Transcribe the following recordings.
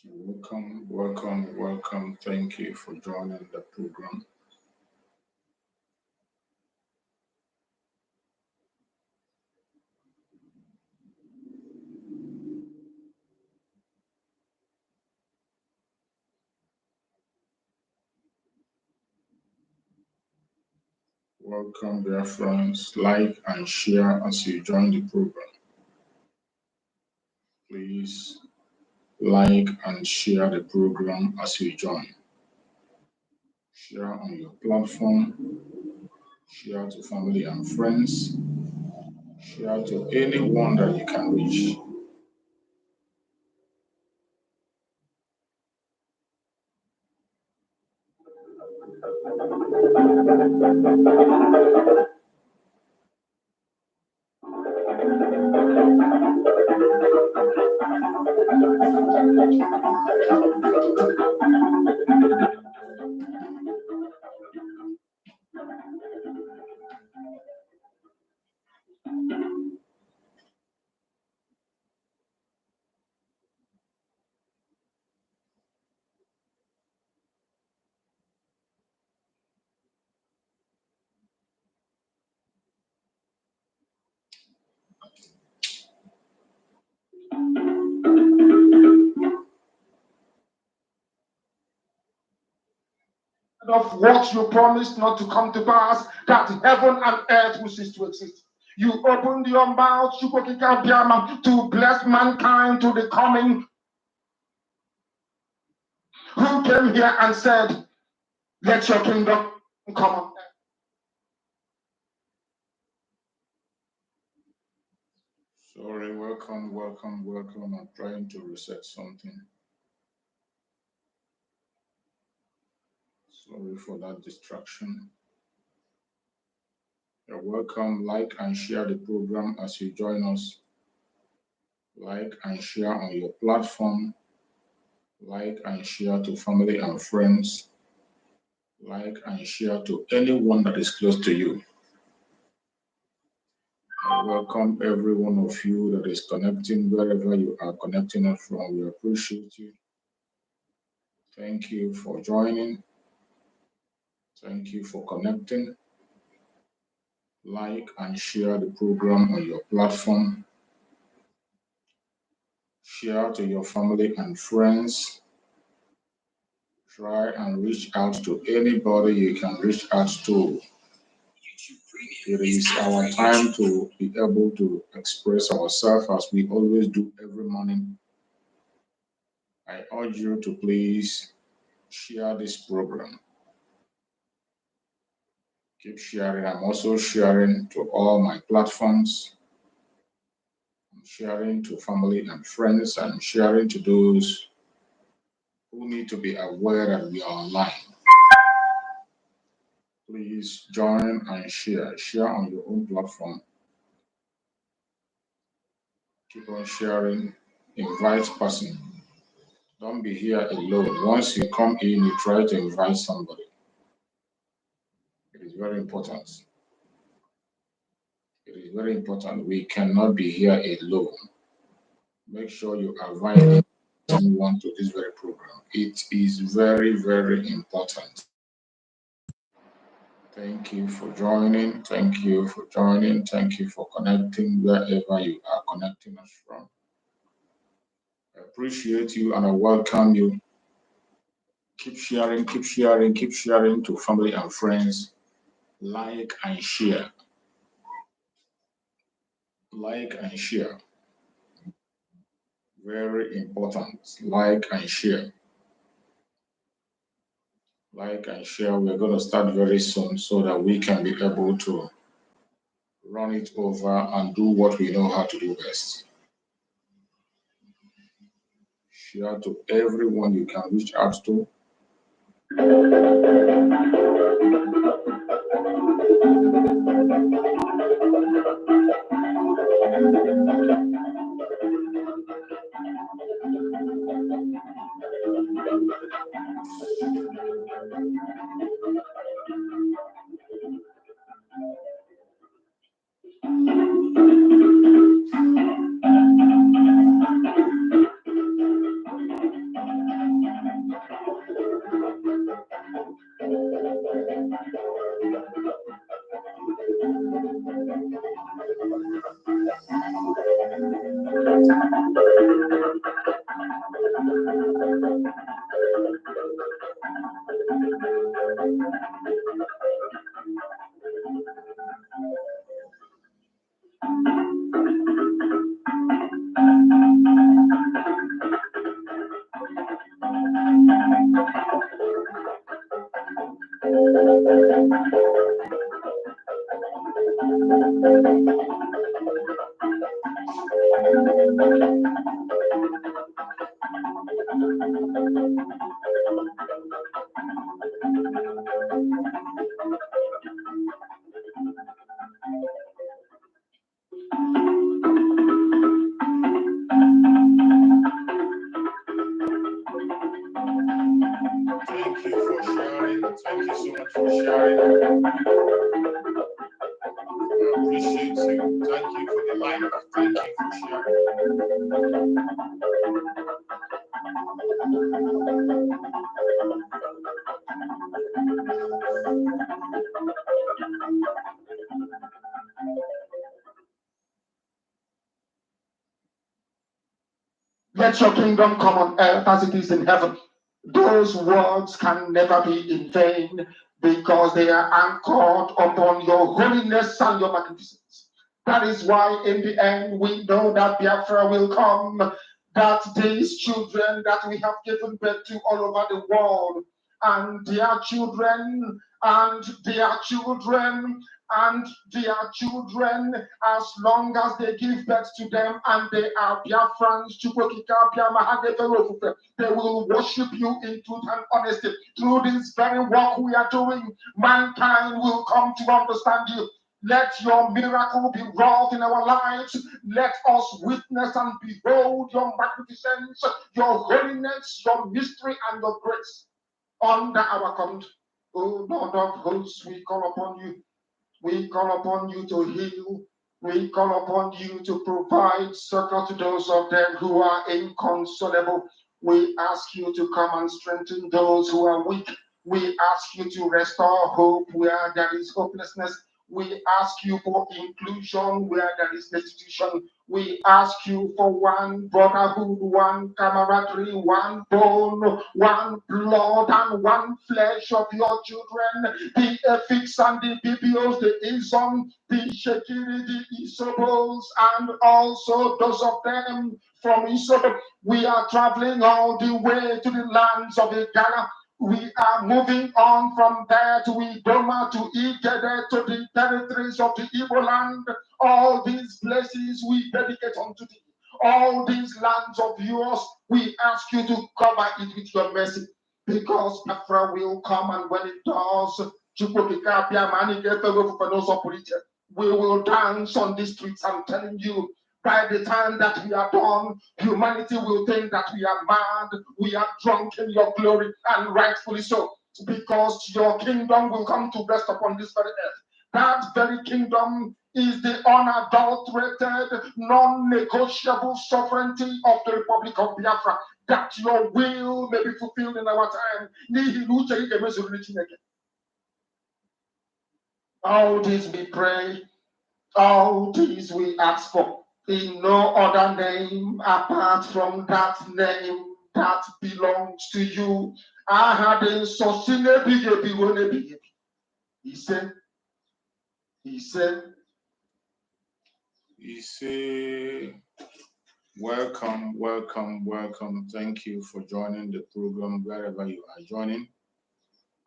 Welcome, welcome, welcome. Thank you for joining the program. Welcome, dear friends. Like and share as you join the program. Please like and share the program as you join. Share on your platform, share to family and friends, share to anyone that you can reach. Of what you promised not to come to pass, that heaven and earth will cease to exist. You opened your mouth to bless mankind to the coming. Who came here and said, let your kingdom come on earth? Sorry, welcome, welcome, welcome. I'm trying to reset something. Sorry for that distraction. You're welcome. Like and share the program as you join us. Like and share on your platform. Like and share to family and friends. Like and share to anyone that is close to you. I welcome every one of you that is connecting wherever you are connecting us from. We appreciate you. Thank you for joining. Thank you for connecting. Like and share the program on your platform. Share to your family and friends. Try and reach out to anybody you can reach out to. It is our time to be able to express ourselves as we always do every morning. I urge you to please share this program. Keep sharing. I'm also sharing to all my platforms. I'm sharing to family and friends. I'm sharing to those who need to be aware that we are online. Please join and share. Share on your own platform. Keep on sharing. Invite person. Don't be here alone. Once you come in, you try to invite somebody. It is very important. It is very important. We cannot be here alone. Make sure you invite someone to this very program. It is very, very important. Thank you for joining. Thank you for joining. Thank you for connecting wherever you are connecting us from. I appreciate you and I welcome you. Keep sharing, keep sharing, keep sharing to family and friends. Like and share. Like and share. Very important. Like and share. Like and share. We're going to start very soon so that we can be able to run it over and do what we know how to do best. Share to everyone you can reach out to. Let your kingdom come on earth as it is in heaven. Those words can never be in vain because they are anchored upon your holiness and your magnificence. That is why in the end we know that Biafra will come, that these children that we have given birth to all over the world, and their children, and their children, and their children, as long as they give birth to them and they are Biafrans, they will worship you in truth and honesty. Through this very work we are doing, mankind will come to understand you. Let your miracle be wrought in our lives. Let us witness and behold your magnificence, your holiness, your mystery, and your grace under our command. O Lord of hosts, we call upon you. We call upon you to heal. We call upon you to provide succor to those of them who are inconsolable. We ask you to come and strengthen those who are weak. We ask you to restore hope where there is hopelessness. We ask you for inclusion where there is destitution. We ask you for one brotherhood, one camaraderie, one bone, one blood, and one flesh of your children. The Ephics and the Bibios, the Izon, the Shekiri, the Isobos, and also those of them from Isobo. We are traveling all the way to the lands of Ghana. We are moving on from there to Idoma, to Igede, to the territories of the Igbo land. All these places we dedicate unto thee. All these lands of yours, we ask you to cover it with your mercy. Because Biafra will come, and when it does, we will dance on the streets. I'm telling you, by the time that we are done, humanity will think that we are mad, we are drunk in your glory, and rightfully so, because your kingdom will come to rest upon this very earth. That very kingdom is the unadulterated, non-negotiable sovereignty of the Republic of Biafra, that your will may be fulfilled in our time. All this we pray, all this we ask for, in no other name apart from that name that belongs to you. I had in Sosine Biggie. He said, welcome, welcome, welcome. Thank you for joining the program wherever you are joining.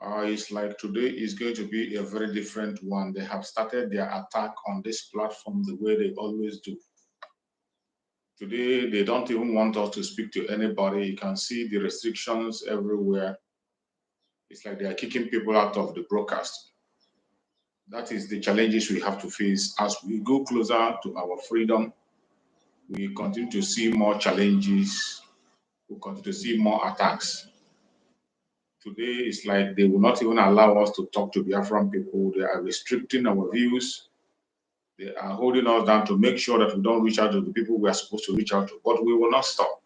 It's like today is going to be a very different one. They have started their attack on this platform the way they always do. Today, they don't even want us to speak to anybody. You can see the restrictions everywhere. It's like they are kicking people out of the broadcast. That is the challenges we have to face. As we go closer to our freedom, we continue to see more challenges. We continue to see more attacks. Today, it's like they will not even allow us to talk to Biafran people. They are restricting our views. They are holding us down to make sure that we don't reach out to the people we are supposed to reach out to, but we will not stop.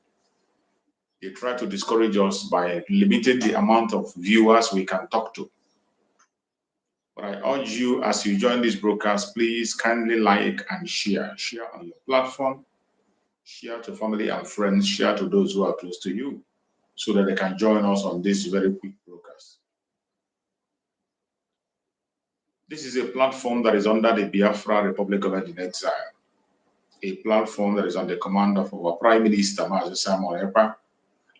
They try to discourage us by limiting the amount of viewers we can talk to. But I urge you, as you join this broadcast, please kindly like and share. Share on your platform, share to family and friends, share to those who are close to you, so that they can join us on this very quick broadcast. This is a platform that is under the Biafra Republic Government in Exile, a platform that is under the command of our Prime Minister, Mazi Samuel Epa,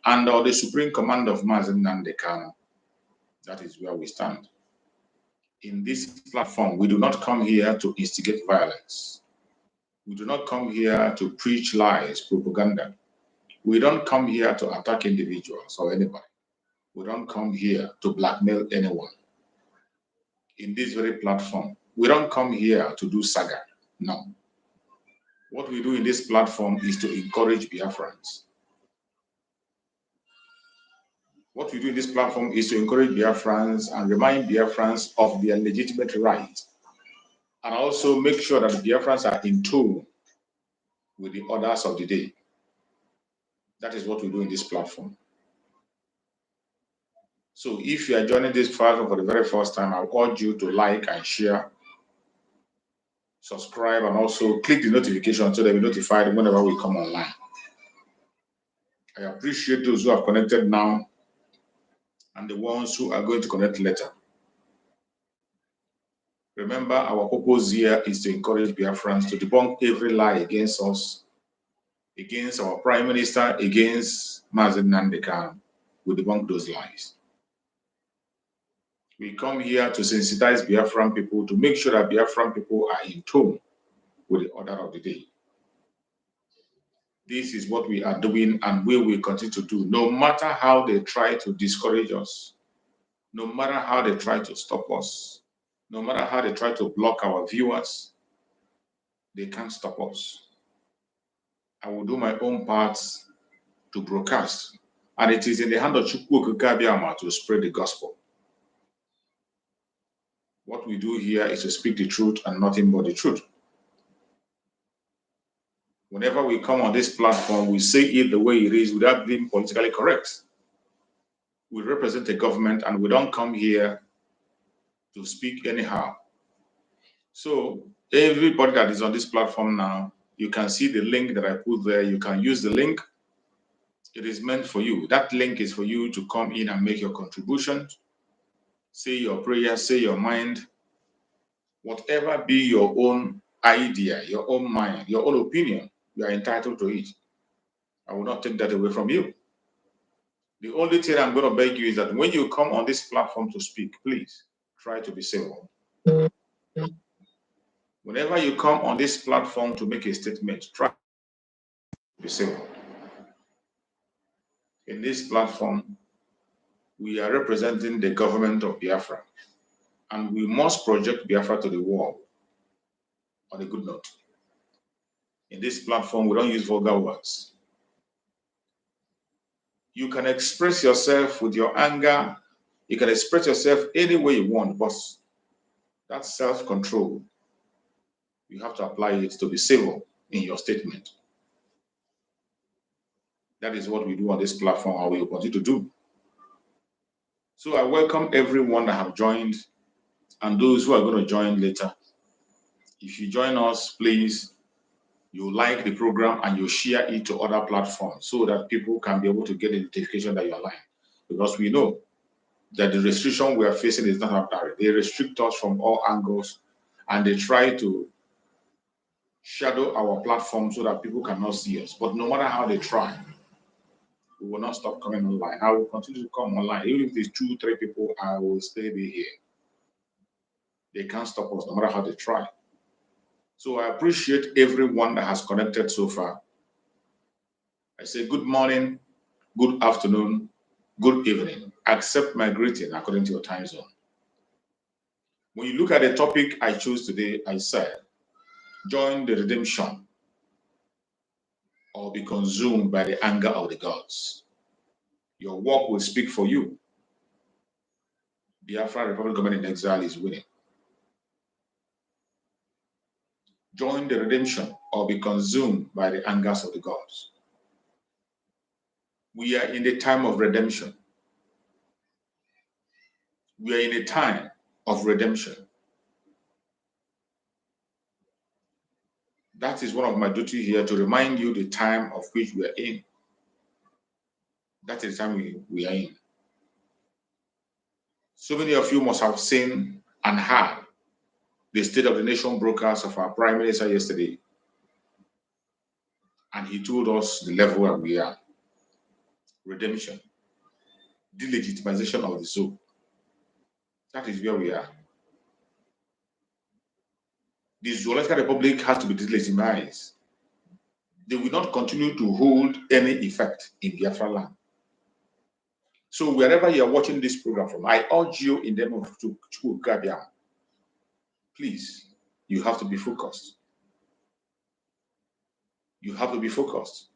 under the Supreme Command of Mazi Nnamdi Kanu. That is where we stand. In this platform, we do not come here to instigate violence. We do not come here to preach lies, propaganda. We don't come here to attack individuals or anybody. We don't come here to blackmail anyone. In this very platform, we don't come here to do saga. No. What we do in this platform is to encourage Biafrans. What we do in this platform is to encourage Biafrans and remind Biafrans of their legitimate rights, and also make sure that the Biafrans are in tune with the orders of the day. That is what we do in this platform. So if you are joining this platform for the very first time, I urge you to like and share, subscribe, and also click the notification so that you're notified whenever we come online. I appreciate those who have connected now and the ones who are going to connect later. Remember, our purpose here is to encourage Biafrans to debunk every lie against us, against our Prime Minister, against Mazi Nnamdi Kanu. We debunk those lies. We come here to sensitize Biafran people, to make sure that Biafran people are in tune with the order of the day. This is what we are doing, and we will continue to do, no matter how they try to discourage us, no matter how they try to stop us, no matter how they try to block our viewers. They can't stop us. I will do my own part to broadcast, and it is in the hand of Chukwu Okike to spread the gospel. What we do here is to speak the truth and nothing but the truth. Whenever we come on this platform, we say it the way it is without being politically correct. We represent a government, and we don't come here to speak anyhow. So everybody that is on this platform now, you can see the link that I put there. You can use the link. It is meant for you. That link is for you to come in and make your contribution, say your prayer, say your mind, whatever be your own idea, your own mind, your own opinion, you are entitled to it. I will not take that away from you. The only thing I'm going to beg you is that when you come on this platform to speak, please try to be civil. Whenever you come on this platform to make a statement, try to be civil. In this platform, we are representing the government of Biafra, and we must project Biafra to the world on a good note. In this platform, we don't use vulgar words. You can express yourself with your anger. You can express yourself any way you want, but that self-control, you have to apply it to be civil in your statement. That is what we do on this platform, and we will continue to do. So I welcome everyone that have joined and those who are going to join later. If you join us, please, you like the program and you share it to other platforms so that people can be able to get the notification that you are live. Because we know that the restriction we are facing is not direct. They restrict us from all angles, and they try to shadow our platform so that people cannot see us. But no matter how they try, we will not stop coming online. I will continue to come online. Even if there's 2, 3 people, I will stay here. They can't stop us no matter how they try. So I appreciate everyone that has connected so far. I say good morning, good afternoon, good evening. Accept my greeting according to your time zone. When you look at the topic I chose today, I said, join the redemption or be consumed by the anger of the gods. Your work will speak for you. Biafra Republic Government in Exile is winning. Join the redemption or be consumed by the angers of the gods. We are in the time of redemption. We are in a time of redemption. That is one of my duty here, to remind you the time of which we are in. That is the time we are in. So many of you must have seen and heard the State of the Nation broadcast of our Prime Minister yesterday. And he told us the level where we are. Redemption. Delegitimization of the zoo. That is where we are. The Zoological Republic has to be delegitimized. They will not continue to hold any effect in Biafra land. So wherever you are watching this program from, I urge you in the name of Chukwukabiam, please, you have to be focused. You have to be focused.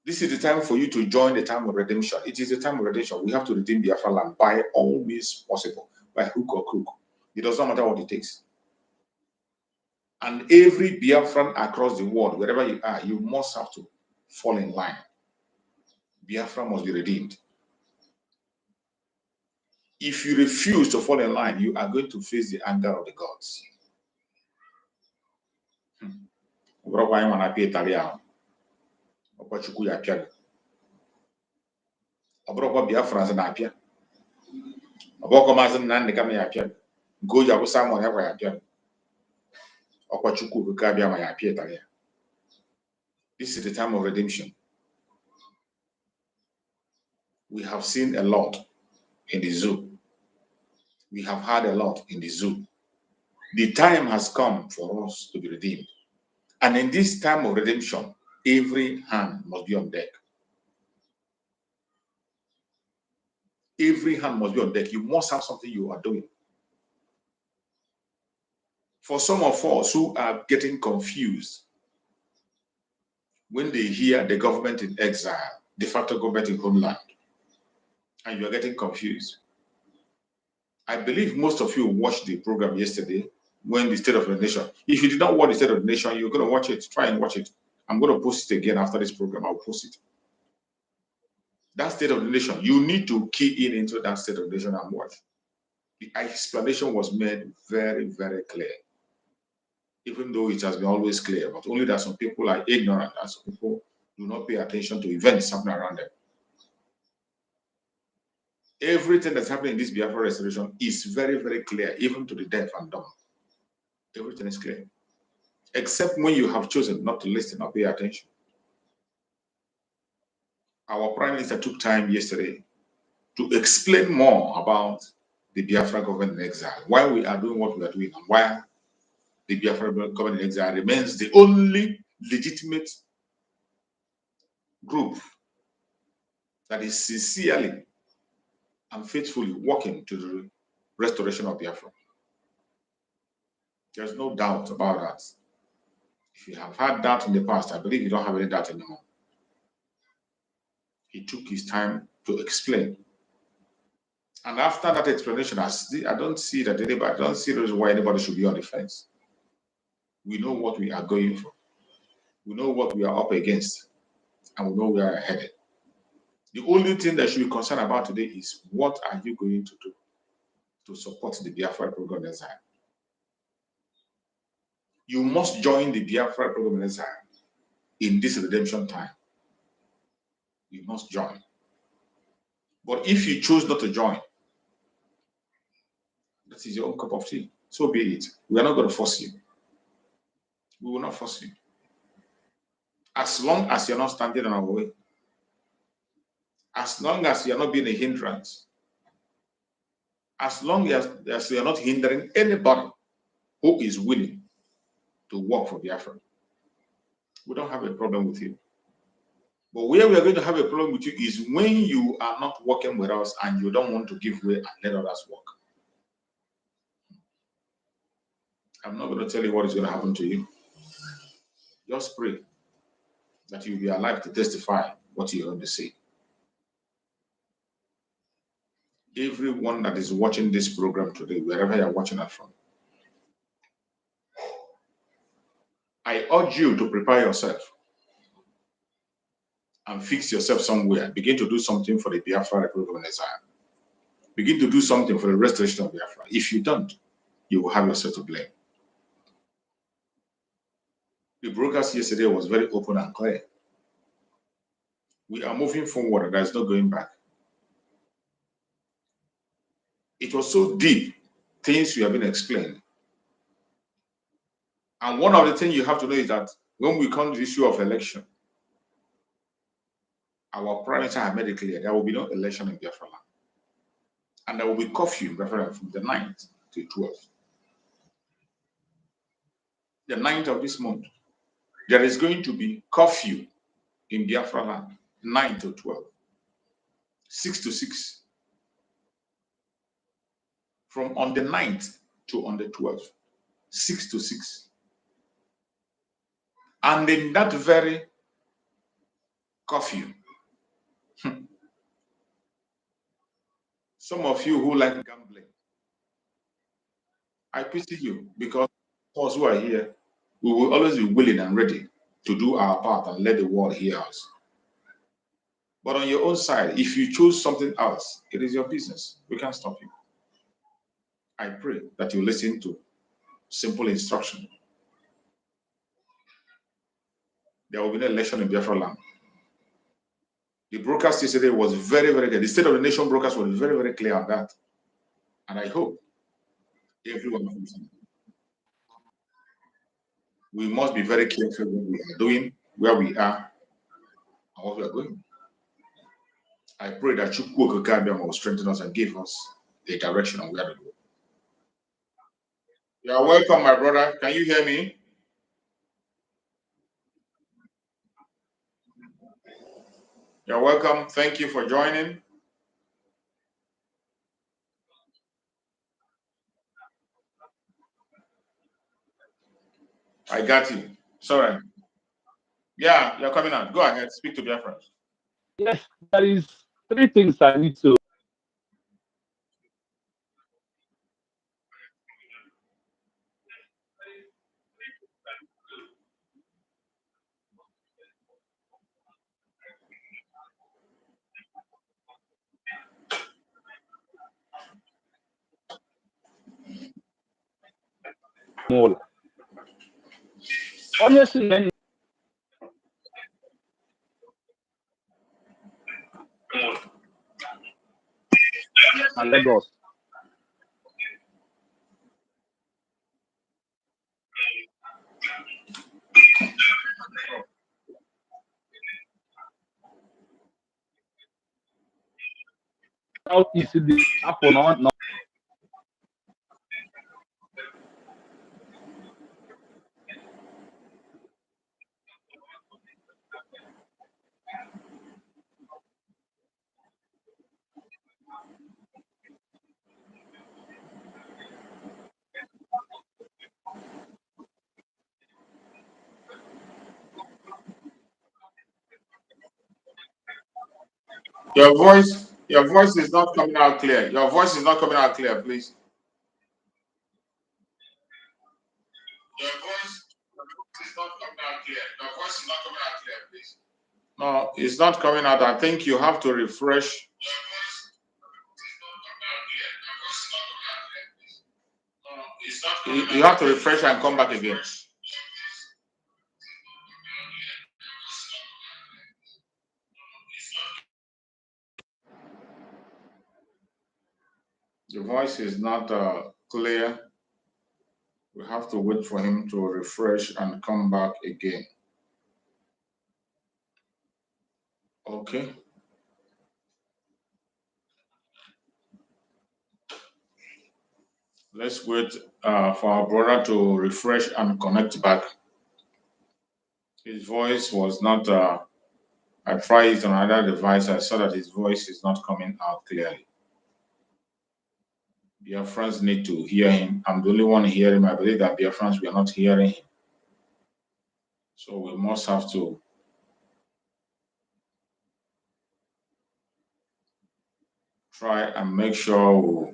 This is the time for you to join the time of redemption. It is the time of redemption. We have to redeem Biafra land by all means possible, by hook or crook. It does not matter what it takes. And every Biafran across the world, wherever you are, you must have to fall in line. Biafra must be redeemed. If you refuse to fall in line, you are going to face the anger of the gods. This is the time of redemption. We have seen a lot in the zoo. We have had a lot in the zoo. The time has come for us to be redeemed. And in this time of redemption, every hand must be on deck. Every hand must be on deck. You must have something you are doing. For some of us who are getting confused when they hear the government in exile, de facto government in homeland, and you are getting confused. I believe most of you watched the program yesterday when the State of the Nation. If you did not watch the State of the Nation, you're going to watch it. Try and watch it. I'm going to post it again after this program. I'll post it. That State of the Nation, you need to key in into that State of the Nation and watch. The explanation was made very, very clear. Even though it has been always clear, but only that some people are ignorant and some people do not pay attention to events happening around them. Everything that's happening in this Biafra restoration is very, very clear, even to the deaf and dumb. Everything is clear, except when you have chosen not to listen or pay attention. Our Prime Minister took time yesterday to explain more about the Biafra government in exile, why we are doing what we are doing, and why the Biafra government in exile remains the only legitimate group that is sincerely and faithfully working to the restoration of Biafra. There's no doubt about that. If you have had doubt in the past, I believe you don't have any doubt anymore. He took his time to explain. And after that explanation, I don't see that anybody, I don't see reason why anybody should be on the fence. We know what we are going for. We know what we are up against. And we know where we are headed. The only thing that should be concerned about today is what are you going to do to support the Biafra program in exile? You must join the Biafra program in exile in this redemption time. You must join. But if you choose not to join, that is your own cup of tea. So be it. We are not going to force you. We will not force you. As long as you're not standing on our way, as long as you're not being a hindrance, as long as you're not hindering anybody who is willing to work for Biafra, we don't have a problem with you. But where we are going to have a problem with you is when you are not working with us and you don't want to give way and let others work. I'm not going to tell you what is going to happen to you. Just pray that you'll be alive to testify what you're going to say. Everyone that is watching this program today, wherever you're watching it from, I urge you to prepare yourself and fix yourself somewhere. Begin to do something for the Biafra Republic of exile. Begin to do something for the restoration of Biafra. If you don't, you will have yourself to blame. The broadcast yesterday was very open and clear. We are moving forward and there's no going back. It was so deep, things you have been explained. And one of the things you have to know is that when we come to the issue of election, our prime minister has made it clear there will be no election in Biafra land. And there will be curfew in Biafra land from the 9th to 12th. The 9th of this month, there is going to be curfew in Biafra land, 9 to 12, 6 to 6. From on the 9th to on the 12th, 6 to 6. And in that very curfew, some of you who like gambling, I pity you, because us who are here, we will always be willing and ready to do our part and let the world hear us. But on your own side, if you choose something else, it is your business. We can't stop you. I pray that you listen to simple instruction. There will be no election in Biafra land. The broadcast yesterday was very, very good. The State of the Nation broadcast was very, very clear on that. And I hope everyone understands. We must be very careful what we are doing, where we are, and what we are going. I pray that Chukwu Okekabiyama will strengthen us and give us a direction on where to go. You are welcome, my brother. Can you hear me? You're welcome. Thank you for joining. I got you. Sorry. Yeah, you're coming out. Go ahead. Speak to Biafra. Yes, there is 3 things I need to. More. Honestly, and Lagos. Southeast the happen on. Your voice is not coming out clear. Your voice is not coming out clear, please. Your voice is not coming out clear. Your voice is not coming out clear, please. No, it's not coming out. I think you have to refresh. Your voice is not coming out clear. Your voice is not coming out clear, please. No, it's not coming out. You have to refresh and come back again. The voice is not clear. We have to wait for him to refresh and come back again. Okay. Let's wait for our brother to refresh and connect back. His voice was not, I tried it on another device. I saw that his voice is not coming out clearly. Biafrans need to hear him. I'm the only one hearing him. I believe that Biafrans, we are not hearing him. So we must have to try and make sure we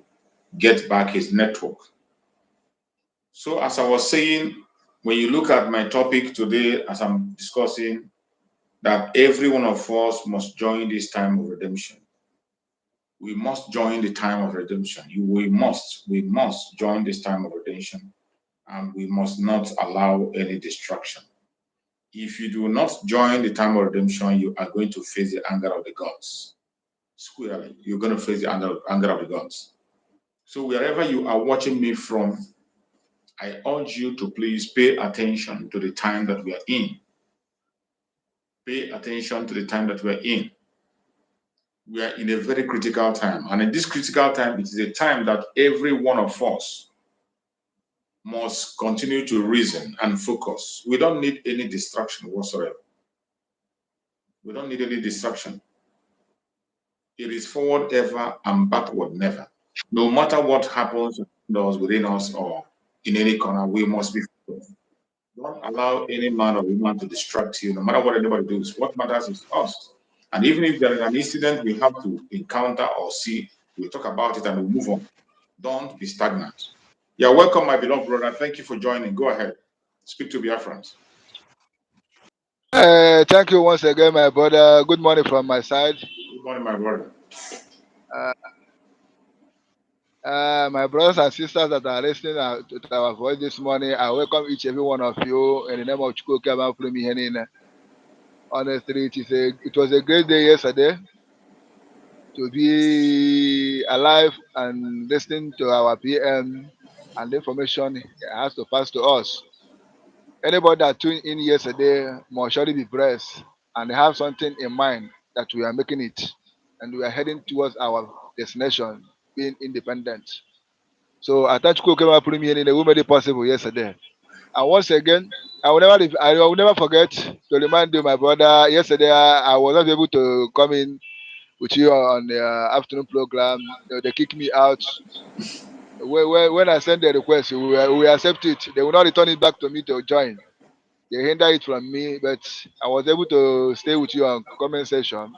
get back his network. So as I was saying, when you look at my topic today, as I'm discussing, that every one of us must join this time of redemption. We must join the time of redemption. We must join this time of redemption, and we must not allow any distraction. If you do not join the time of redemption, you are going to face the anger of the gods. Squarely, you're going to face the anger of the gods. So wherever you are watching me from, I urge you to please pay attention to the time that we are in. Pay attention to the time that we are in. We are in a very critical time. And in this critical time, it is a time that every one of us must continue to reason and focus. We don't need any distraction whatsoever. We don't need any distraction. It is forward ever and backward never. No matter what happens within us or in any corner, we must be focused. Don't allow any man or woman to distract you, no matter what anybody does. What matters is us. And even if there is an incident we have to encounter or see, we'll talk about it and we'll move on. Don't be stagnant. You're welcome, my beloved brother. Thank you for joining. Go ahead. Speak to Biafrans. Thank you once again, my brother. Good morning from my side. Good morning, my brother. My brothers and sisters that are listening to our voice this morning, I welcome each and every one of you in the name of Chukwuka Henina. Honestly, it was a great day yesterday to be alive and listening to our PM and the information he has to pass to us. Anybody that tuned in yesterday must surely be blessed and have something in mind that we are making it and we are heading towards our destination, being independent. So I thank you for putting me in the made it possible yesterday. And once again, I will never forget to remind you, my brother. Yesterday, I was not able to come in with you on the afternoon program. They kicked me out. When I sent the request, we accept it. They will not return it back to me to join. They hinder it from me, but I was able to stay with you on comment section.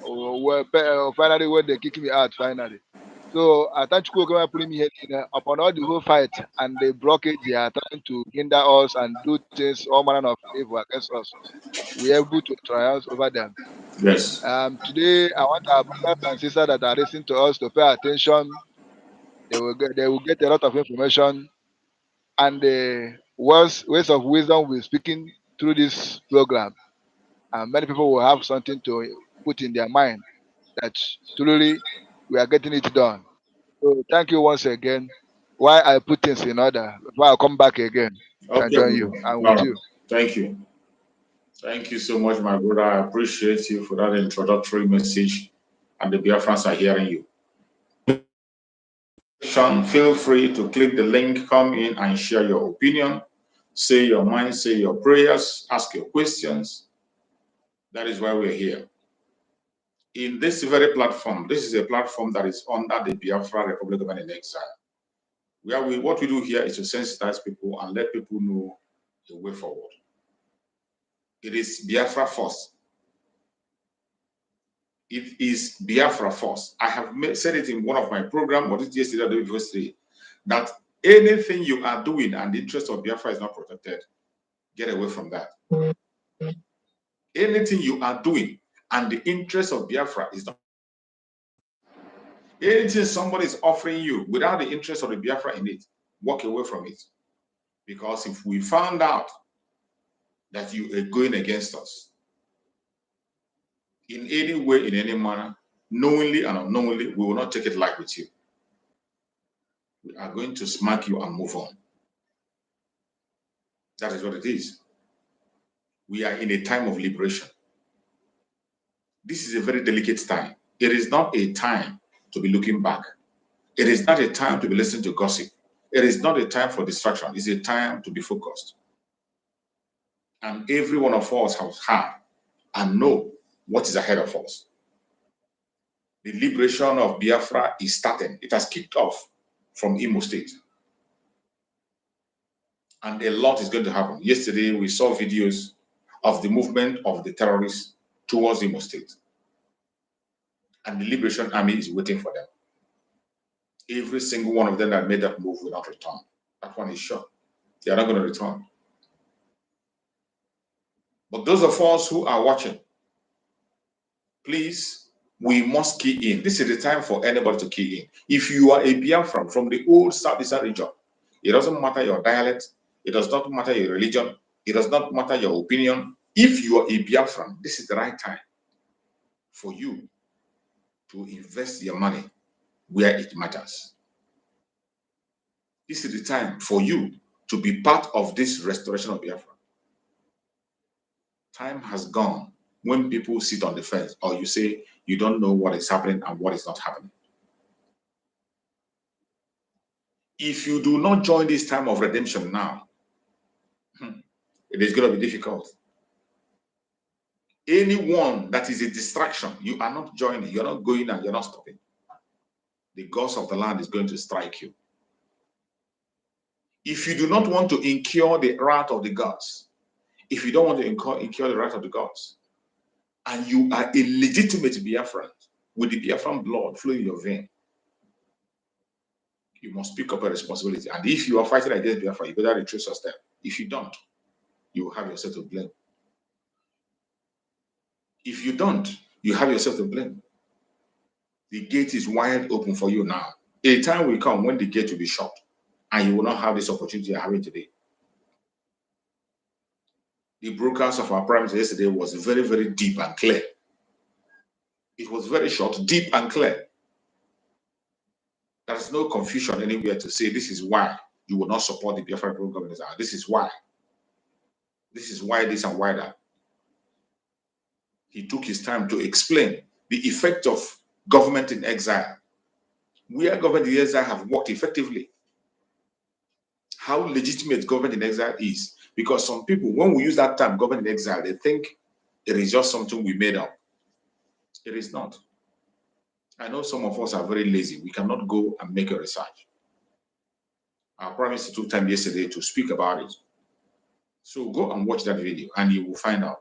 Finally, when they kicked me out, finally. So I thank you for putting me here upon all the whole fight and the blockage they are trying to hinder us and do things, all manner of evil against us. We are able to triumph over them. Yes. Today, I want our brothers and sisters that are listening to us to pay attention. They will get a lot of information and the ways of wisdom we're speaking through this program. And many people will have something to put in their mind that truly we are getting it done. So thank you once again. Why I put things in order before I come back again and Okay. join you and All with right. you. Thank you. Thank you so much, my brother. I appreciate you for that introductory message, and the Biafrans are hearing you. Feel free to click the link, come in and share your opinion, say your mind, say your prayers, ask your questions. That is why we're here. In this very platform, this is a platform that is under the Biafra Republic of in Exile. What we do here is to sensitize people and let people know the way forward. It is Biafra first. It is Biafra first. I have said it in one of my programs, but it's yesterday or the day before, that anything you are doing and the interest of Biafra is not protected, get away from that. Anything you are doing and the interest of Biafra is not. Anything somebody is offering you without the interest of the Biafra in it, walk away from it. Because if we found out that you are going against us in any way, in any manner, knowingly and unknowingly, we will not take it light with you. We are going to smack you and move on. That is what it is. We are in a time of liberation. This is a very delicate time. It is not a time to be looking back. It is not a time to be listening to gossip. It is not a time for distraction. It's a time to be focused. And every one of us has heard and know what is ahead of us. The liberation of Biafra is starting. It has kicked off from Imo State. And a lot is going to happen. Yesterday, we saw videos of the movement of the terrorists towards Imo State. And the Liberation Army is waiting for them. Every single one of them that made that move will not return. That one is sure. They are not going to return. But those of us who are watching, please, we must key in. This is the time for anybody to key in. If you are a Biafran from the old Southeastern region, it doesn't matter your dialect, it does not matter your religion, It does not matter your opinion. If you are a Biafran, this is the right time for you to invest your money where it matters. This is the time for you to be part of this restoration of Biafra. Time has gone when people sit on the fence or you say you don't know what is happening and what is not happening. If you do not join this time of redemption now, it is going to be difficult. Anyone that is a distraction, you are not joining, you're not going and you're not stopping. The gods of the land is going to strike you. If you do not want to incur the wrath of the gods, if you don't want to incur the wrath of the gods, and you are a legitimate Biafran with the Biafran blood flowing in your vein, you must pick up a responsibility. And if you are fighting against Biafra, you better retrace your step. If you don't, you will have yourself to blame. If you don't, you have yourself to blame. The gate is wide open for you now. A time will come when the gate will be shut, and you will not have this opportunity you're having today. The broadcast of our Prime Minister yesterday was very, very deep and clear. It was very short, deep and clear. There is no confusion anywhere to say this is why you will not support the Biafra government. This is why. This is why this and why that. He took his time to explain the effect of government in exile. Where government in exile have worked effectively. How legitimate government in exile is. Because some people, when we use that term, government in exile, they think it is just something we made up. It is not. I know some of us are very lazy. We cannot go and make a research. Our Prime Minister took time yesterday to speak about it. So go and watch that video and you will find out.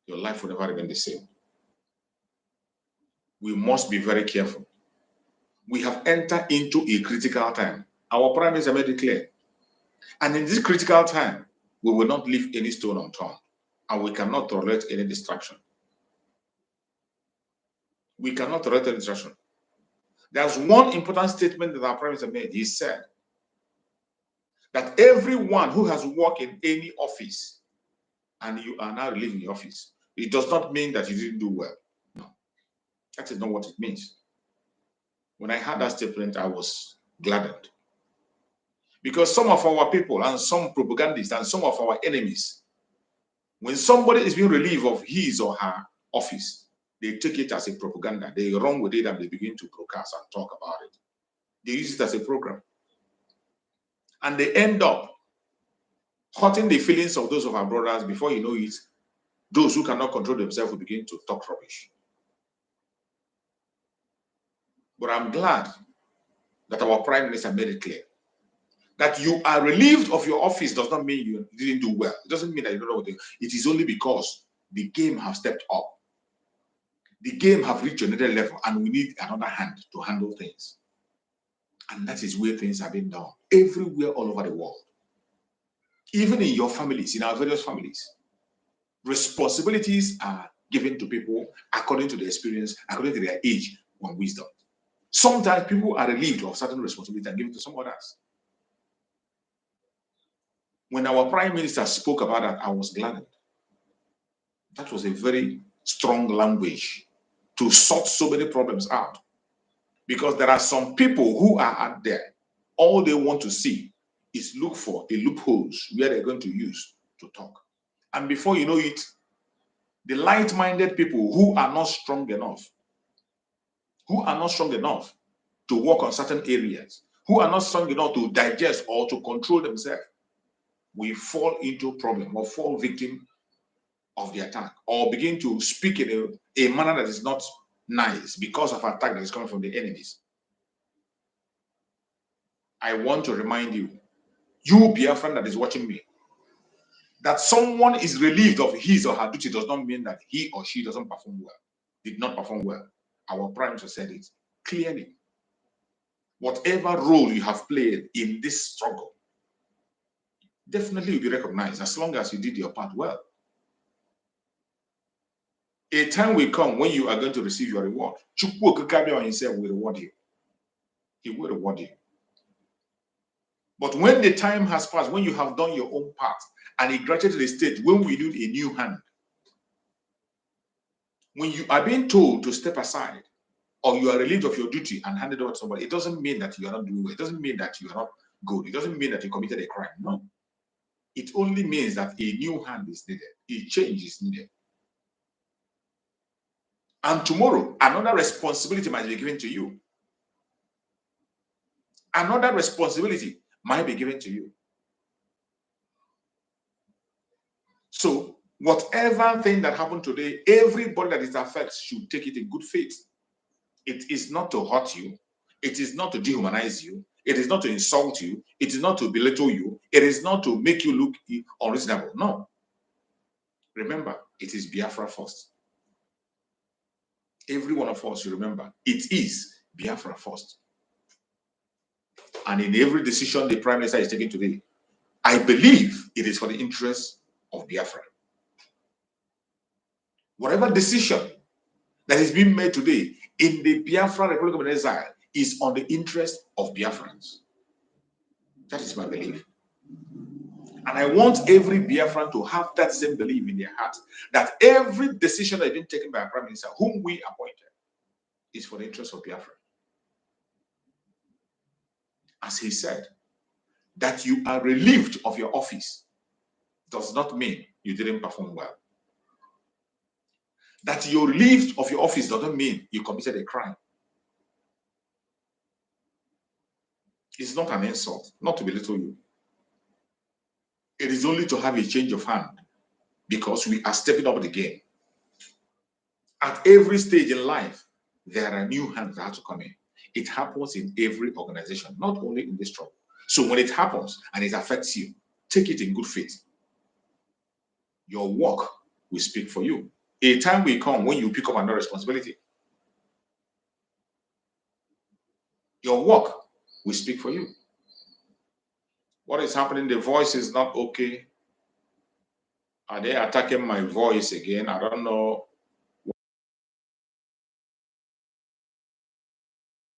Your life will never remain the same. We must be very careful. We have entered into a critical time. Our Prime Minister made it clear. And in this critical time, we will not leave any stone unturned. And we cannot tolerate any distraction. We cannot tolerate any distraction. There's one important statement that our Prime Minister made. He said that everyone who has worked in any office and you are now leaving the office, it does not mean that you didn't do well. No, that is not what it means. When I heard that statement, I was gladdened. Because some of our people and some propagandists and some of our enemies, when somebody is being relieved of his or her office, they take it as a propaganda. They run with it and they begin to broadcast and talk about it. They use it as a program. And they end up hurting the feelings of those of our brothers. Before you know it, those who cannot control themselves will begin to talk rubbish. But I'm glad that our Prime Minister made it clear that you are relieved of your office does not mean you didn't do well. It doesn't mean that you don't know what to do. It is only because the game has stepped up. The game have reached another level and we need another hand to handle things. And that is where things have been done everywhere all over the world. Even in your families, in our various families, responsibilities are given to people according to their experience, according to their age and wisdom. Sometimes people are relieved of certain responsibilities and given to some others. When our Prime Minister spoke about that, I was gladdened. That was a very strong language to sort so many problems out. Because there are some people who are out there, all they want to see is look for a loopholes where they're going to use to talk. And before you know it, the light-minded people who are not strong enough to work on certain areas, who are not strong enough to digest or to control themselves, we fall into problem or fall victim of the attack or begin to speak in a manner that is not nice because of attack that is coming from the enemies. I want to remind you, you Biafran that is watching me, that someone is relieved of his or her duty does not mean that he or she doesn't perform well, did not perform well. Our Prime Minister said it clearly. Whatever role you have played in this struggle, definitely will be recognized as long as you did your part well. A time will come when you are going to receive your reward. Chukwu Okikabia himself will reward you. He will reward you. But when the time has passed, when you have done your own part and it graduated to the state when we need a new hand. When you are being told to step aside, or you are relieved of your duty and handed over to somebody, it doesn't mean that you are not doing well. It doesn't mean that you are not good. It doesn't mean that you committed a crime. No. It only means that a new hand is needed. A change is needed. And tomorrow, another responsibility might be given to you. Another responsibility might be given to you. So, whatever thing that happened today, everybody that it affects should take it in good faith. It is not to hurt you. It is not to dehumanize you. It is not to insult you. It is not to belittle you. It is not to make you look unreasonable. No. Remember, it is Biafra first. Every one of us should remember, it is Biafra first. And in every decision the Prime Minister is taking today, I believe it is for the interest of Biafra. Whatever decision that is being made today in the Biafra Republic of Exile is on the interest of Biafrans. That is my belief. And I want every Biafran to have that same belief in their heart, that every decision that has been taken by a Prime Minister, whom we appointed, is for the interest of Biafra. As he said, that you are relieved of your office does not mean you didn't perform well. That you're relieved of your office doesn't mean you committed a crime. It's not an insult, not to belittle you. It is only to have a change of hand, because we are stepping up the game. At every stage in life, there are new hands that have to come in. It happens in every organization, not only in this trouble. So when it happens and it affects you, take it in good faith. Your work will speak for you. A time will come when you pick up another responsibility. Your work will speak for you. What is happening? The voice is not okay. Are they attacking my voice again? I don't know.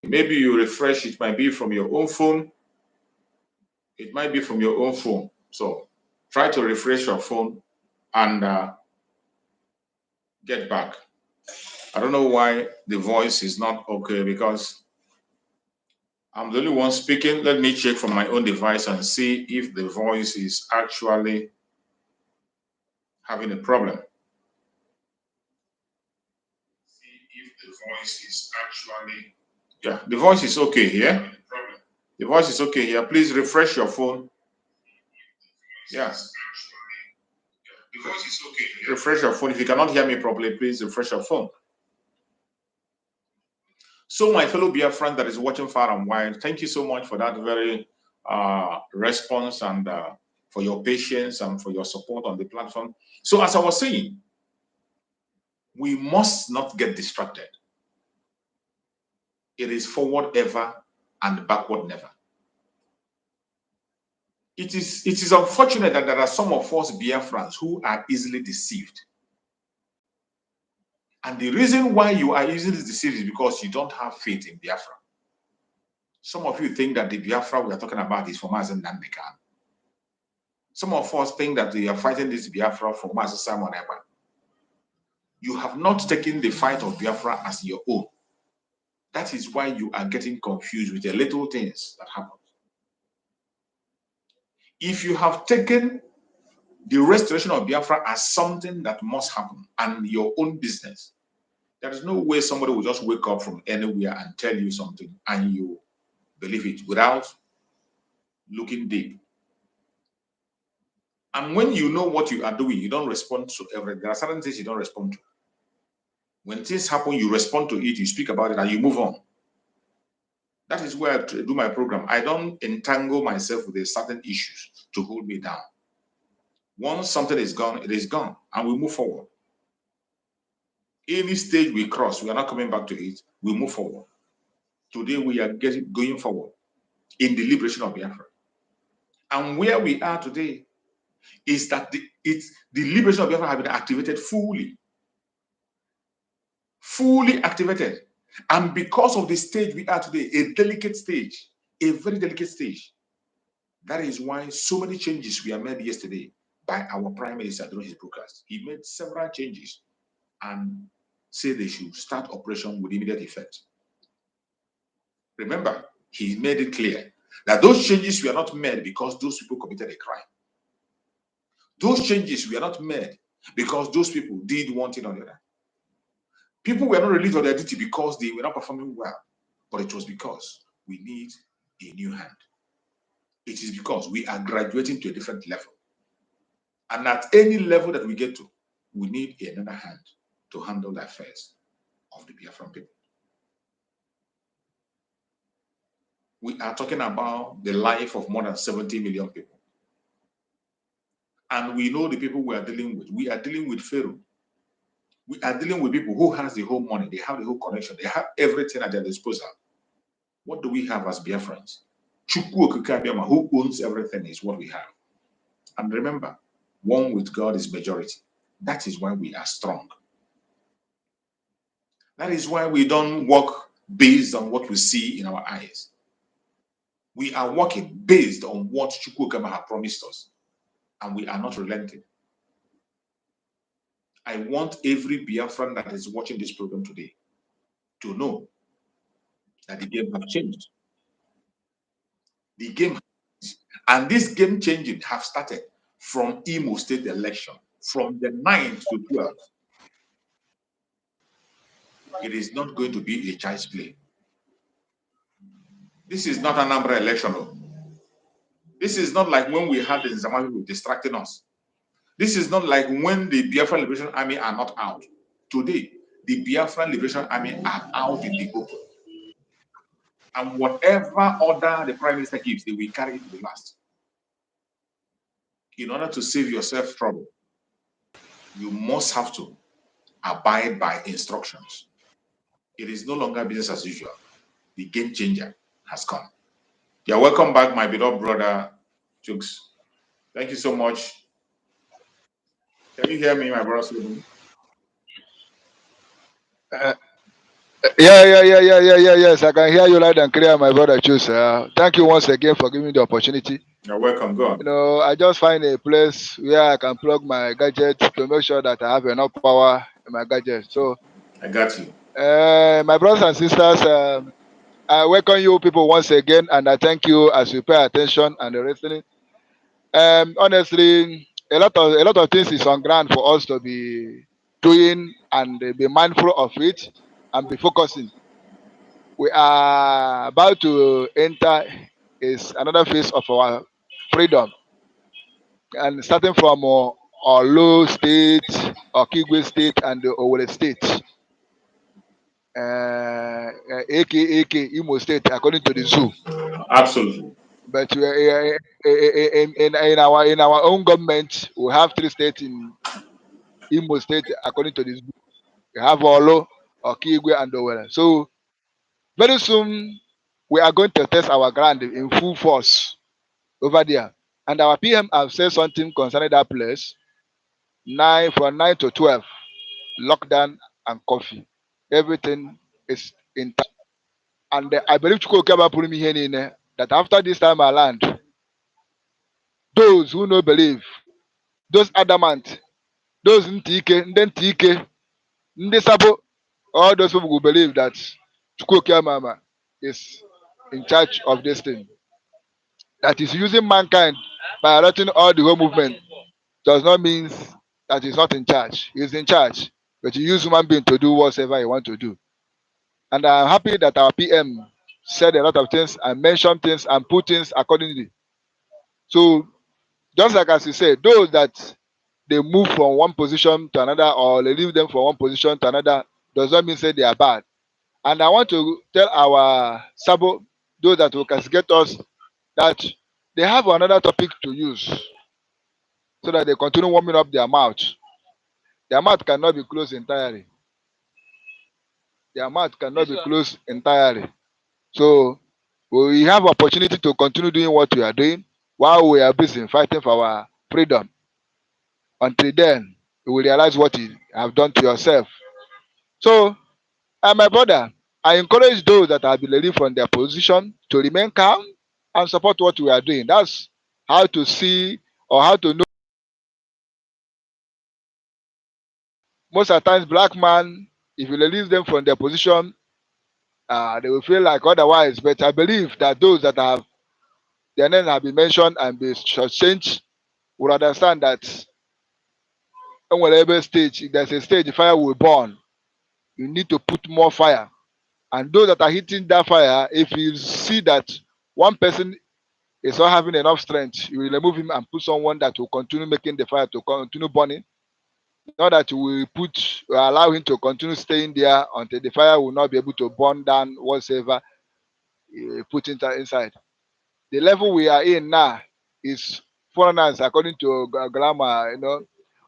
Maybe you refresh. It might be from your own phone. It might be from your own phone. So try to refresh your phone and get back. I don't know why the voice is not okay, because I'm the only one speaking. Let me check from my own device and see if the voice is actually having a problem. See if the voice is actually, yeah, the voice is okay here. The voice is okay here. Please refresh your phone. Yes. The voice is okay here. Refresh your phone. If you cannot hear me properly, please refresh your phone. So, my fellow Biafran that is watching far and wide, thank you so much for that very response, and for your patience and for your support on the platform. So, as I was saying, we must not get distracted. It is forward ever and backward never. It is unfortunate that there are some of us Biafrans who are easily deceived. And the reason why you are easily deceived is because you don't have faith in Biafra. Some of you think that the Biafra we are talking about is for Mazen Nandekan. Some of us think that we are fighting this Biafra for Mazen Simon Eba. You have not taken the fight of Biafra as your own. That is why you are getting confused with the little things that happen. If you have taken the restoration of Biafra as something that must happen and your own business, there is no way somebody will just wake up from anywhere and tell you something and you believe it without looking deep. And when you know what you are doing, you don't respond to everything. There are certain things you don't respond to. When things happen, you respond to it, you speak about it, and you move on. That is where I do my program. I don't entangle myself with certain issues to hold me down. Once something is gone, it is gone, and we move forward. Any stage we cross, we are not coming back to it. We move forward. Today, we are going forward in the liberation of Biafra. And where we are today is that the liberation of Biafra has been activated fully. Fully activated. And because of the stage we are today, a delicate stage, a very delicate stage, that is why so many changes were made yesterday by our Prime Minister during his broadcast. He made several changes and said they should start operation with immediate effect. Remember, he made it clear that those changes were not made because those people committed a crime. Those changes were not made because those people did one thing or the other. People were not relieved of their duty because they were not performing well, but it was because we need a new hand. It is because we are graduating to a different level. And at any level that we get to, we need another hand to handle the affairs of the Biafran people. We are talking about the life of more than 70 million people. And we know the people we are dealing with. We are dealing with Pharaoh. We are dealing with people who has the whole money, they have the whole connection, they have everything at their disposal. What do we have as Biafrans? Chukwu Okike Abịama, who owns everything, is what we have. And remember, one with God is majority. That is why we are strong. That is why we don't work based on what we see in our eyes. We are working based on what Chukwu Okike Abịama has promised us. And we are not relenting. I want every Biafran that is watching this program today to know that the game has changed. The game, and this game changing have started from Imo State election, from the 9th to 12th. It is not going to be a child's play. This is not an Anambra election. This is not like when we had the Nzama people distracting us. This is not like when the Biafran Liberation Army are not out. Today, the Biafran Liberation Army are out in the open. And whatever order the Prime Minister gives, they will carry it to the last. In order to save yourself trouble, you must have to abide by instructions. It is no longer business as usual. The game changer has come. Yeah, welcome back, my beloved brother, Chooks. Thank you so much. Can you hear me, my brother? Yes. I can hear you loud and clear, my brother Chooks. Thank you once again for giving me the opportunity. You're welcome. Go on. You know, I just find a place where I can plug my gadget to make sure that I have enough power in my gadget. So I got you. My brothers and sisters, I welcome you people once again, and I thank you as you pay attention and listening. Honestly, a lot of things is on ground for us to be doing and be mindful of it and be focusing. We are about to enter is another phase of our freedom, and starting from Olu State, Okigwe State, and the Owerri State, aka Imo State, according to the zoo. Absolutely. But in our own government, we have 3 states in Imo State, according to the zoo. We have Olu, Okigwe, and Owerri. So very soon we are going to test our ground in full force over there. And our PM have said something concerning that place. From 9 to 12, lockdown and coffee. Everything is intact. And I believe Chukwukaba put me here in that after this time around, those who no believe, those adamant, those Ntike, Ndesabo, all those people who believe that Chukwukaba is in charge of this thing, that is using mankind by allotting all the whole movement, does not mean that he's not in charge. He's in charge, but he use human being to do whatever he want to do. And I'm happy that our PM said a lot of things and mentioned things and put things accordingly. So just like as you said, those that they move from one position to another or they leave them from one position to another does not mean say they are bad. And I want to tell our Sabo, those that will castigate us, that they have another topic to use so that they continue warming up their mouth. Their mouth cannot be closed entirely. Their mouth cannot be closed entirely. So we have opportunity to continue doing what we are doing while we are busy fighting for our freedom. Until then, you will realize what you have done to yourself. So, my brother, I encourage those that have been relieved from their position to remain calm and support what we are doing. That's how to see or how to know most of the times, black man, if you release them from their position, they will feel like otherwise. But I believe that those that have their names have been mentioned and been changed will understand that on whatever stage, if there's a stage the fire will burn, you need to put more fire. And those that are hitting that fire, if you see that one person is not having enough strength, you will remove him and put someone that will continue making the fire to continue burning. Not that you will allow him to continue staying there until the fire will not be able to burn down whatsoever you put inside. The level we are in now is foreigners according to grammar,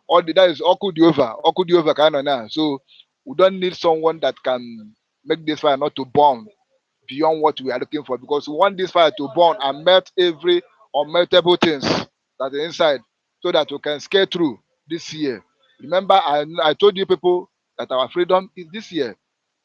all that is okudi over kind of now. So we don't need someone that can make this fire not to burn beyond what we are looking for, because we want this fire to burn and melt every unmeltable things that are inside, so that we can scale through this year. Remember, I told you people that our freedom is this year,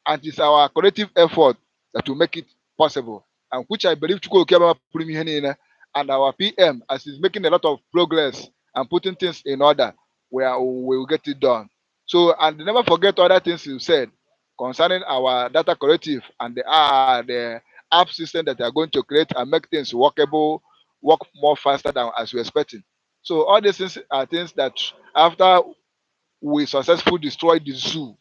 and it's our collective effort that will make it possible, and which I believe Chukwu Okeba putting here in, and our PM, as he's making a lot of progress and putting things in order, we will get it done. So, and never forget other things you said concerning our data collective and the app system that they are going to create and make things workable, work more faster than as we're expecting. So all these things are things that after we successfully destroy the zoo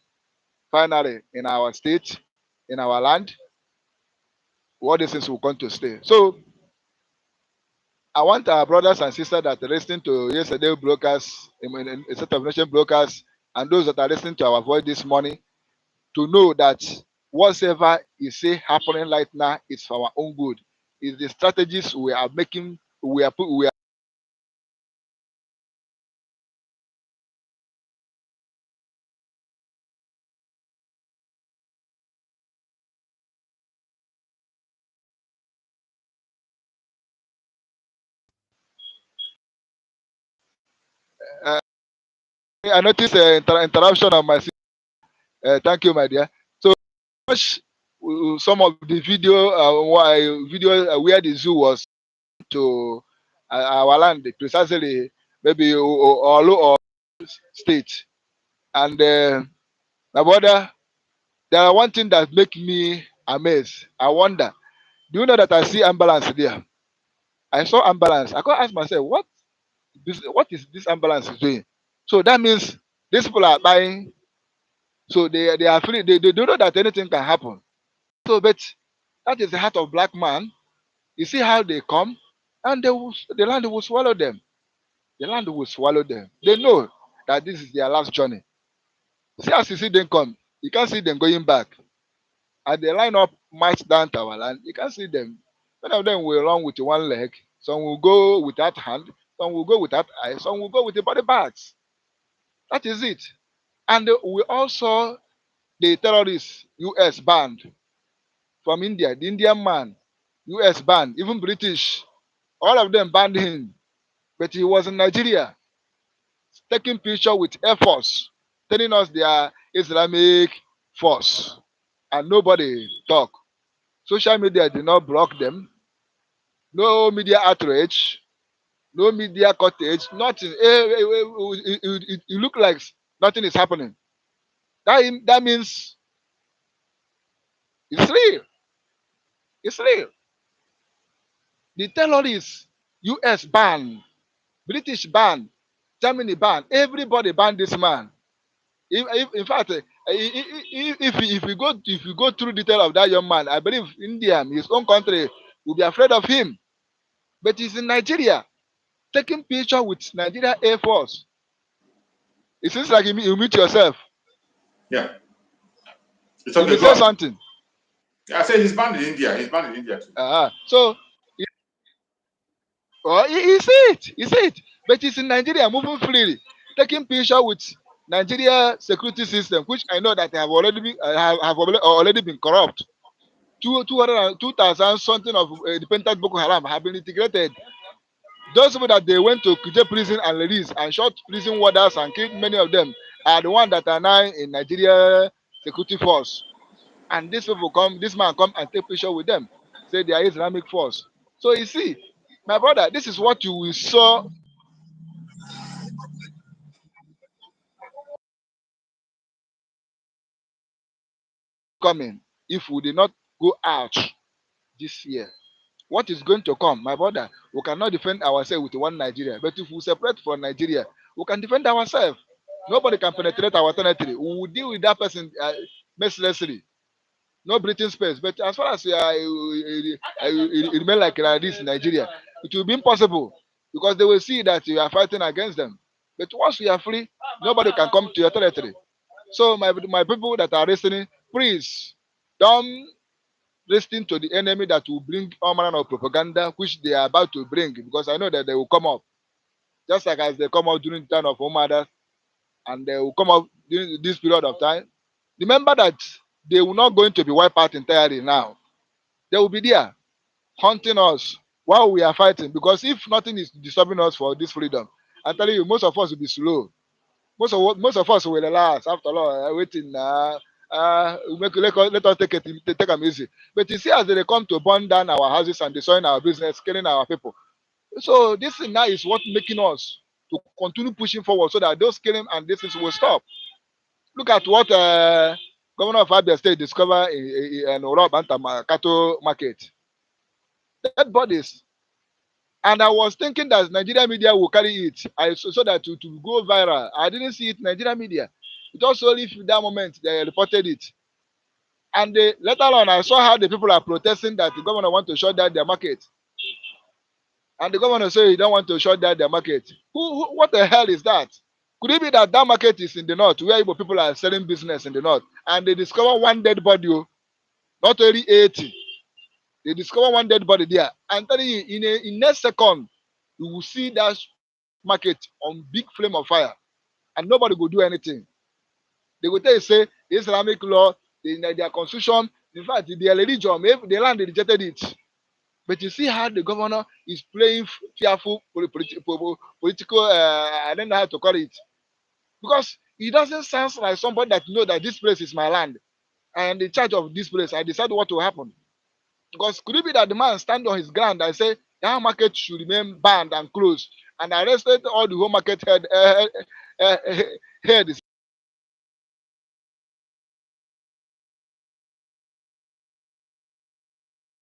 finally in our state, in our land, all these things will come to stay. So I want our brothers and sisters that are listening to yesterday brokers, a set of nation brokers, and those that are listening to our voice this morning, to know that whatever is say happening right now is for our own good. Is the strategies we are making, we are uh, I noticed interruption on my thank you, my dear. So watch some of the video where the zoo was to our land, precisely maybe or state. And my brother, there are one thing that make me amazed. I wonder, do you know that I see ambulance there? I saw ambulance. I could ask myself, what is this ambulance doing? So that means these people are buying. So they are free. They don't know that anything can happen. So, but that is the heart of black man. You see how they come, and the land will swallow them. The land will swallow them. They know that this is their last journey. See, as you see them come, you can't see them going back. As they line up, march down to our land, you can see them. Many of them will run with one leg. Some will go without hand. Some will go without eyes. Some will go with the body parts. That is it. And we also the terrorists U.S. banned from India. The Indian man, U.S. banned. Even British, all of them banned him. But he was in Nigeria taking picture with Air Force, telling us they are Islamic force, and nobody talk. Social media did not block them. No media outrage, no media cottage, nothing. It look like nothing is happening. That means it's real. It's real. The terrorists, U.S. ban, British ban, Germany ban, everybody ban this man. In fact, if you go through detail of that young man, I believe India, his own country, will be afraid of him. But he's in Nigeria, taking picture with Nigeria Air Force. It seems like you meet yourself. Yeah. It's You okay, may go say on. something. Yeah, I said he's banned in India. He's banned in India too. So he see it. He see it. But he's in Nigeria, moving freely, taking picture with Nigeria security system, which I know that have already been corrupt. 2,000 something of independent Boko Haram have been integrated. Those people that they went to Kuje prison and released and shot prison warders and killed many of them are the ones that are now in Nigeria security force. And these people this man come and take picture with them, say they are Islamic force. So you see, my brother, this is what you will saw coming if we did not go out this year. What is going to come, my brother? We cannot defend ourselves with one Nigeria. But if we separate from Nigeria, we can defend ourselves. Nobody can penetrate our territory. We will deal with that person mercilessly. No breathing space. But as far as it remain like this in Nigeria, it will be impossible because they will see that you are fighting against them. But once we are free, nobody can come to your territory. So my people that are listening, please don't listen to the enemy that will bring all manner of propaganda which they are about to bring, because I know that they will come up just like as they come out during the time of home mothers, and they will come up during this period of time. Remember that they will not going to be wiped out entirely now. They will be there hunting us while we are fighting, because if nothing is disturbing us for this freedom, I'm telling you, most of us will be slow. Most of us will relax after all. Waiting, let us take them easy. But you see, as they come to burn down our houses and destroying our business, killing our people. So this thing now is what making us to continue pushing forward so that those killing and this things will stop. Look at what Governor of Abia State discovered in Orob Cattle Market. Dead bodies. And I was thinking that Nigeria media will carry it so that to go viral. I didn't see it in Nigeria media. It was only that moment they reported it. And later on, I saw how the people are protesting that the governor want to shut down their market. And the governor said he don't want to shut down their market. What the hell is that? Could it be that that market is in the north, where Igbo people are selling business in the north, and they discover one dead body, not only 80. They discover one dead body there. I'm telling you, in next second, you will see that market on big flame of fire, and nobody will do anything. They will tell you, say, Islamic law, their constitution, in fact, their religion, the land, they rejected it. But you see how the governor is playing fearful political, I don't know how to call it. Because he doesn't sound like somebody that know that this place is my land. I am in charge of this place. I decide what will happen. Because could it be that the man stand on his ground and say that market should remain banned and closed, and arrested all the whole market heads?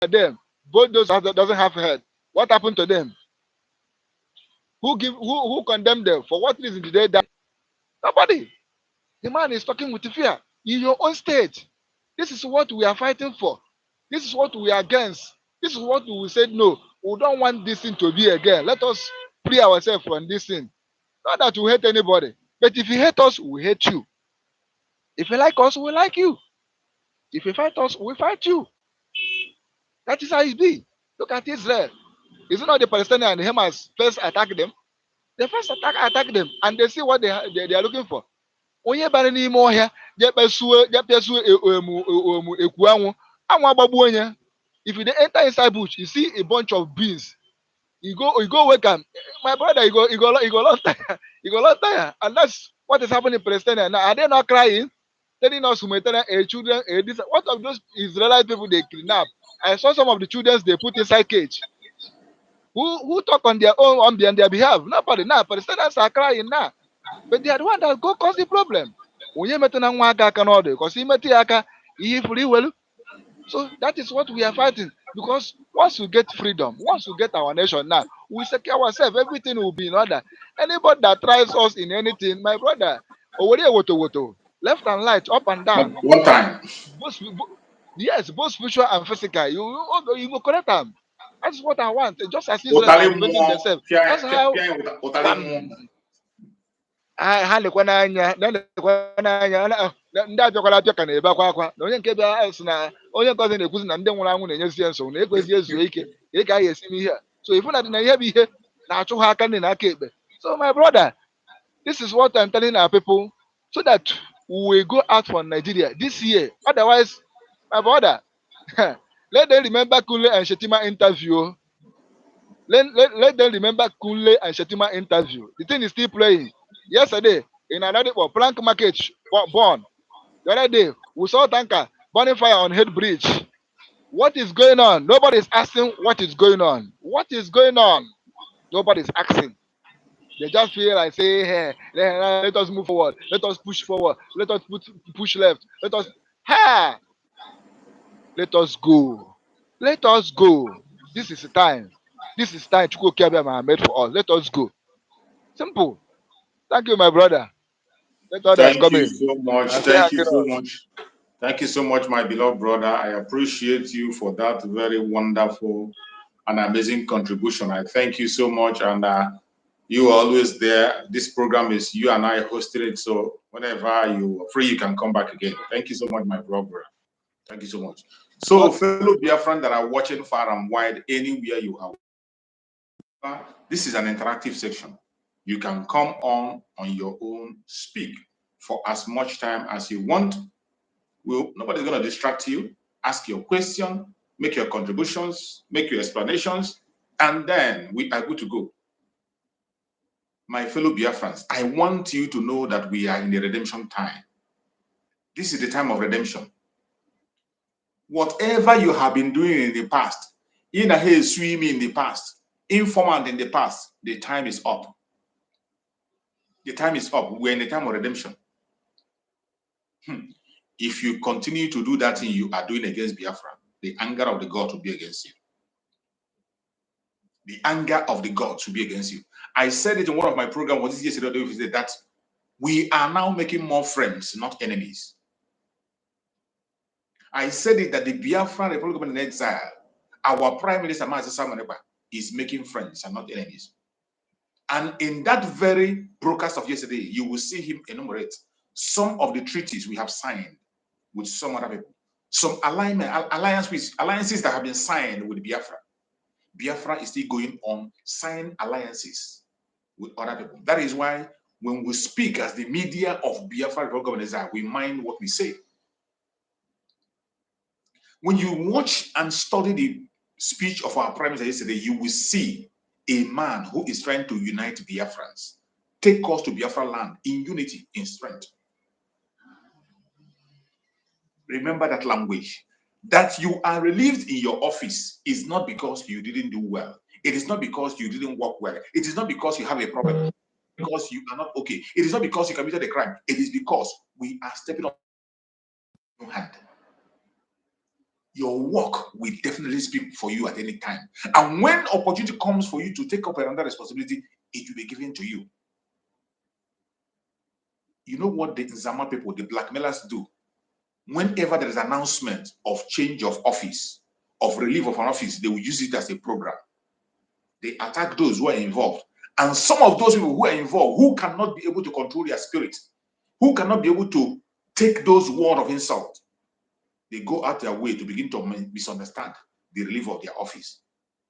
Them, both those that doesn't have head. What happened to them? Who condemned them? For what reason did they die? Nobody. The man is talking with fear. In your own state, this is what we are fighting for. This is what we are against. This is what we said no. We don't want this thing to be again. Let us free ourselves from this thing. Not that we hate anybody, but if you hate us, we hate you. If you like us, we like you. If you fight us, we fight you. That is how it be. Look at Israel. Is it not the Palestinians and the Hamas first attack them? They first attack them, and they see what they are looking for. Onye bara n'ime ọhịa jekpesuo ekwu anwụ agbagbuo onye. If you enter inside bush, you see a bunch of beans. You go wake up, my brother. You go lost tire. You go lost tire, and that's what is happening in Palestine now. Are they not crying, telling us children? What of those Israelite people they kidnap? I saw some of the children they put inside cage. Who talk on their own on their behalf? Nobody now. Palestinians are crying now. But they are the one that go cause the problem. So that is what we are fighting. Because once we get freedom, once we get our nation now, we secure ourselves, everything will be in order. Anybody that tries us in anything, my brother, left and right, up and down. One time. Yes, both spiritual and physical. You go correct them. That's what I want. Just as Israel are defending themselves. That's how. Ha lekwa n'anya ndị abịakwara abịa ka na-ebe akwa na onye nke bịa sị na onye nke ọzọ na-ekwuzi na ndị nwụrụ anwụ na-enyezi ya nsogbu na-ekwezi ezuo ike ka a ga-esi n'ihe a. So ifu na dị na ihe bụ ihe na-achụ ha aka ndị na aka ekpe. So my brother, this is what I'm telling our people, so that we will go out from Nigeria this year. Otherwise, my brother, let them remember Kunle and Shetima interview. Let them remember Kunle and Shetima interview. The thing is still playing. Yesterday, in another plank market born. The other day, we saw tanker burning fire on Head Bridge. What is going on? Nobody is asking what is going on. What is going on? Nobody is asking. They just feel like say, hey, let us move forward. Let us push forward. Let us push left. Let us. Ha! Let us go. Let us go. This is the time. This is time Chukwukabiama made for us. Let us go. Simple. Thank you, my brother. Let others Thank come you in. so much. I say, Thank hang you it so on. much. Thank you so much, my beloved brother. I appreciate you for that very wonderful and amazing contribution. I thank you so much. And you are always there. This program is you and I hosting it. So whenever you are free, you can come back again. Thank you so much, my brother. Thank you so much. So, What? fellow Biafran that are watching far and wide, anywhere you are, this is an interactive section. You can come on your own, speak for as much time as you want. Nobody's going to distract you. Ask your question, make your contributions, make your explanations, and then we are good to go. My fellow Biafrans, I want you to know that we are in the redemption time. This is the time of redemption. Whatever you have been doing in the past, in a haze swimming in the past, informant in the past, the time is up. The time is up. We're in the time of redemption. If you continue to do that thing you are doing against Biafra, the anger of the God will be against you. The anger of the gods will be against you. I said it in one of my programs, what is yesterday, that we are now making more friends, not enemies. I said it that the Biafran Republic in exile, our Prime Minister Mazi Samaneba, is making friends and not enemies. And in that very broadcast of yesterday, you will see him enumerate some of the treaties we have signed with some other people, some alliances that have been signed with Biafra. Biafra is still going on signing alliances with other people. That is why when we speak as the media of Biafra Republic, we mind what we say. When you watch and study the speech of our Prime Minister yesterday, you will see a man who is trying to unite Biafrans, take us to Biafra land in unity, in strength. Remember that language. That you are relieved in your office is not because you didn't do well. It is not because you didn't work well. It is not because you have a problem, because you are not okay. It is not because you committed a crime. It is because we are stepping up your hand. Your work will definitely speak for you at any time. And when opportunity comes for you to take up another responsibility, it will be given to you. You know what the Nzama people, the blackmailers do? Whenever there is an announcement of change of office, of relief of an office, they will use it as a program. They attack those who are involved. And some of those people who are involved, who cannot be able to control their spirit, who cannot be able to take those words of insult, they go out their way to begin to misunderstand the relief of their office.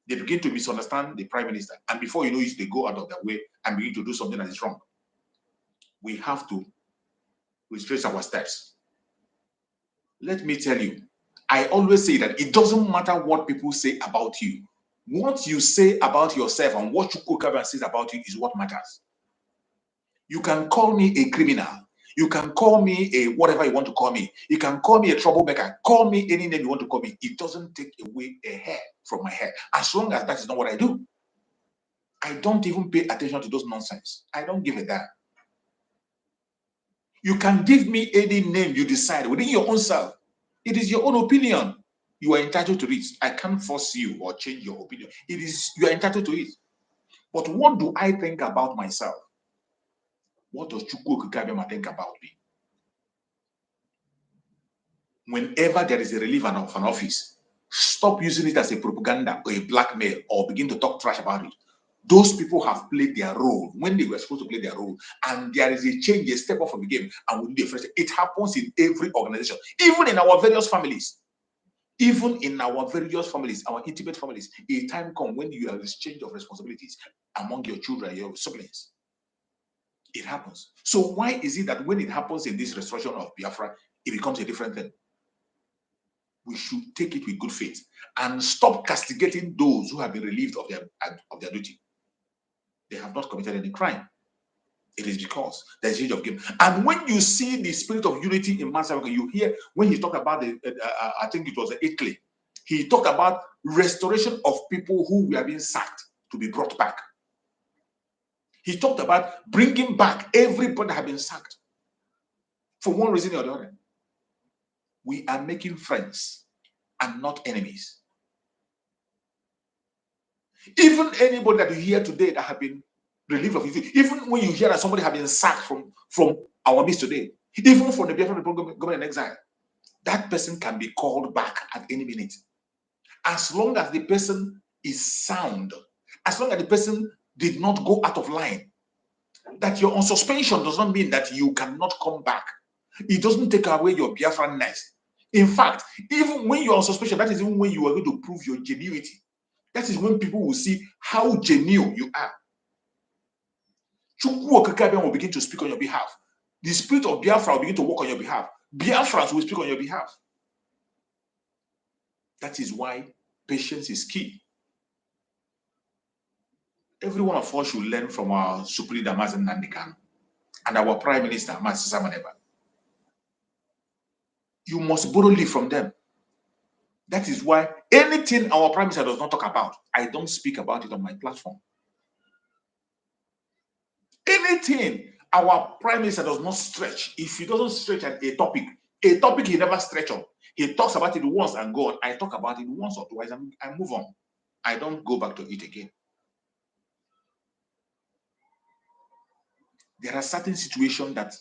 They begin to misunderstand the prime minister. And before you know it, they go out of their way and begin to do something that is wrong. We have to retrace our steps. Let me tell you, I always say that it doesn't matter what people say about you. What you say about yourself and what Chukwukabiama says about you is what matters. You can call me a criminal. You can call me a whatever you want to call me. You can call me a troublemaker. Call me any name you want to call me. It doesn't take away a hair from my head. As long as that is not what I do. I don't even pay attention to those nonsense. I don't give a damn. You can give me any name you decide within your own self. It is your own opinion. You are entitled to it. I can't force you or change your opinion. You are entitled to it. But what do I think about myself? What does Chukwukabiama think about me? Whenever there is a relief of an office, stop using it as a propaganda or a blackmail or begin to talk trash about it. Those people have played their role when they were supposed to play their role, and there is a change, a step off of the game, and we do the fresh. It happens in every organization, even in our various families. Even in our various families, our intimate families, a time comes when you have this change of responsibilities among your children, your siblings. It happens. So why is it that when it happens in this restoration of Biafra, it becomes a different thing? We should take it with good faith and stop castigating those who have been relieved of their duty. They have not committed any crime. It is because there's a change of game. And when you see the spirit of unity in Master, you hear when he talked about I think it was Italy, he talked about restoration of people who were being sacked to be brought back. He talked about bringing back everybody that had been sacked for one reason or the other. We are making friends. and not enemies. Even anybody that you hear today that have been relieved of it, even when you hear that somebody have been sacked from our midst today, even from the Biafran government in exile, that person can be called back at any minute. As long as the person is sound, as long as the person did not go out of line. That you're on suspension does not mean that you cannot come back. It doesn't take away your Biafran-ness. In fact, even when you're on suspension, that is even when you are going to prove your genuinity. That is when people will see how genuine you are. Chukwu Okakabian will begin to speak on your behalf. The spirit of Biafra will begin to work on your behalf. Biafrans will speak on your behalf. That is why patience is key. Every one of us should learn from our Supreme leader, Mazen Nnamdi Kanu, and our Prime Minister, Mazi Samaneba. You must borrow leave from them. That is why anything our Prime Minister does not talk about, I don't speak about it on my platform. Anything our Prime Minister does not stretch, if he doesn't stretch at a topic he never stretch on. He talks about it once and go on. I talk about it once or twice and I move on. I don't go back to it again. There are certain situations that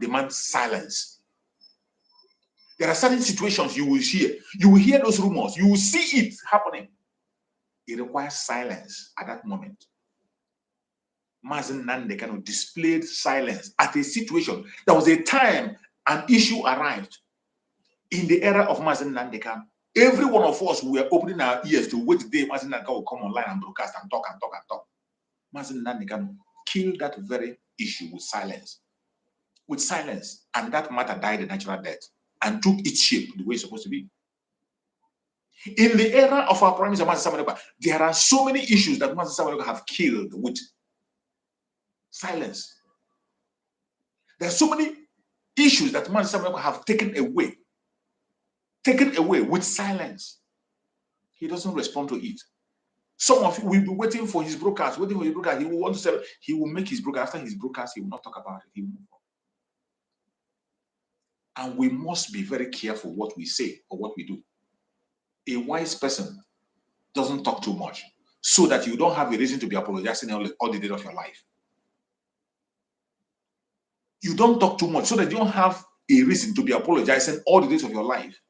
demand silence. There are certain situations you will hear those rumors, you will see it happening. It requires silence at that moment. Mazen Nnamdi Kanu displayed silence at a situation. There was a time an issue arrived in the era of Mazen Nnamdi Kanu. Every one of us were opening our ears to wait the day Mazen Nnamdi Kanu will come online and broadcast and talk and talk and talk. Mazen Nnamdi Kanu killed that very issue with silence. With silence, and that matter died a natural death and took its shape the way it's supposed to be. In the era of our Prime Minister, Mazi Samaneba, there are so many issues that Mazi Samaneba have killed with silence. There are so many issues that Mazi Samaneba have taken away with silence. He doesn't respond to it. Some of you will be waiting for his broadcast, He will want to say, he will make his broadcast. After his broadcast, he will not talk about it. He will move on. And we must be very careful what we say or what we do. A wise person doesn't talk too much so that you don't have a reason to be apologizing all the days of your life. You don't talk too much so that you don't have a reason to be apologizing all the days of your life.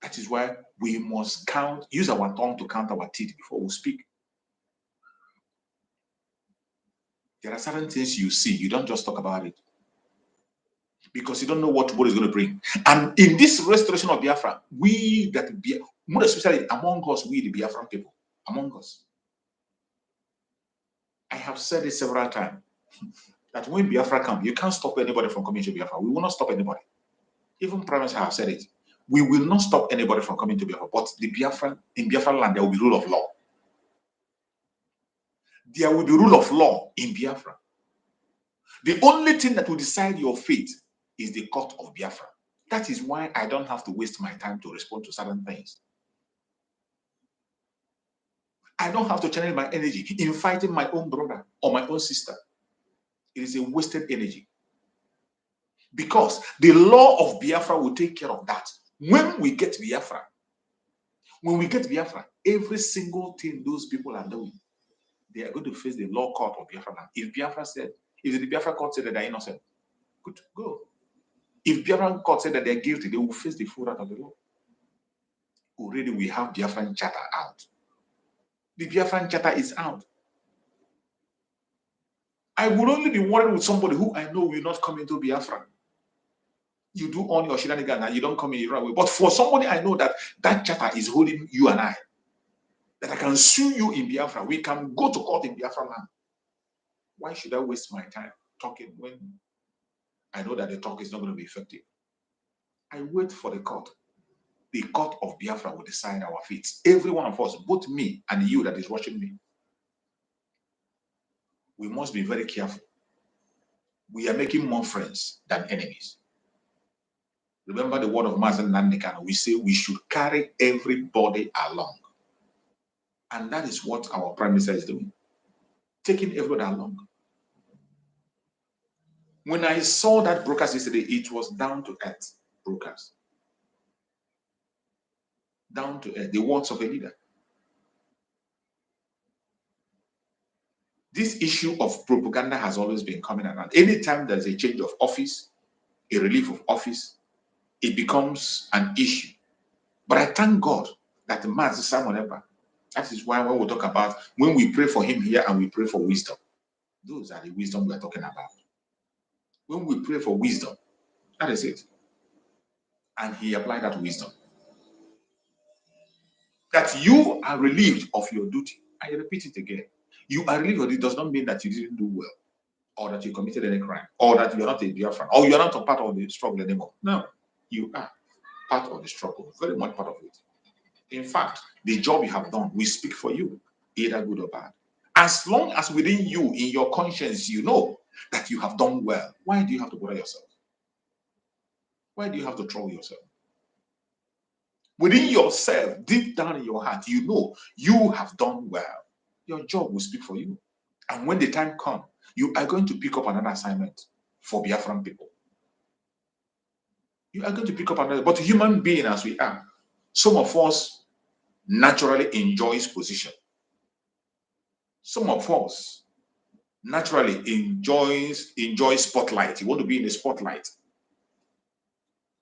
That is why we must use our tongue to count our teeth before we speak. There are certain things you see, you don't just talk about it, because you don't know what tomorrow is going to bring. And in this restoration of Biafra, more especially among us, we the Biafran people, among us, I have said it several times, that when Biafra comes, you can't stop anybody from coming to Biafra. We will not stop anybody. Even Prime Minister have said it. We will not stop anybody from coming to Biafra, but in Biafra land, there will be rule of law. There will be rule of law in Biafra. The only thing that will decide your fate is the court of Biafra. That is why I don't have to waste my time to respond to certain things. I don't have to channel my energy in fighting my own brother or my own sister. It is a wasted energy. Because the law of Biafra will take care of that. When we get Biafra, every single thing those people are doing, they are going to face the law court of Biafra. If the Biafra court said that they're innocent, good, go. If Biafran court said that they're guilty, they will face the full wrath of the law. Already we have Biafran charter out. The Biafran charter is out. I would only be worried with somebody who I know will not come into Biafra. You do all your shenanigans and you don't come in the right way. But for somebody I know that charter is holding you and I, that I can sue you in Biafra, we can go to court in Biafra land. Why should I waste my time talking when I know that the talk is not going to be effective? I wait for the court. The court of Biafra will decide our fate. Every one of us, both me and you that is watching me, we must be very careful. We are making more friends than enemies. Remember the word of Mazen Nnamdi Kanu. We say we should carry everybody along. And that is what our Prime Minister is doing. Taking everybody along. When I saw that broadcast yesterday, it was down to earth broadcast. down to earth, the words of a leader. This issue of propaganda has always been coming around. Anytime there's a change of office, a relief of office, it becomes an issue. But I thank God that the man is someone ever. That is why when we talk about, when we pray for him here and we pray for wisdom, those are the wisdom we're talking about. When we pray for wisdom, that is it. And he applied that wisdom. That you are relieved of your duty. I repeat it again. You are relieved of it does not mean that you didn't do well, or that you committed any crime, or that you're not a Biafran, or you're not a part of the struggle anymore. No, you are part of the struggle, very much part of it. In fact, the job you have done will speak for you, either good or bad. As long as within you, in your conscience, you know that you have done well, why do you have to bother yourself? Why do you have to trouble yourself? Within yourself, deep down in your heart, you know you have done well. Your job will speak for you. And when the time comes, you are going to pick up another assignment for Biafran people. You are going to pick up another, but human being as we are, some of us naturally enjoys position. Some of us naturally enjoys spotlight. You want to be in the spotlight.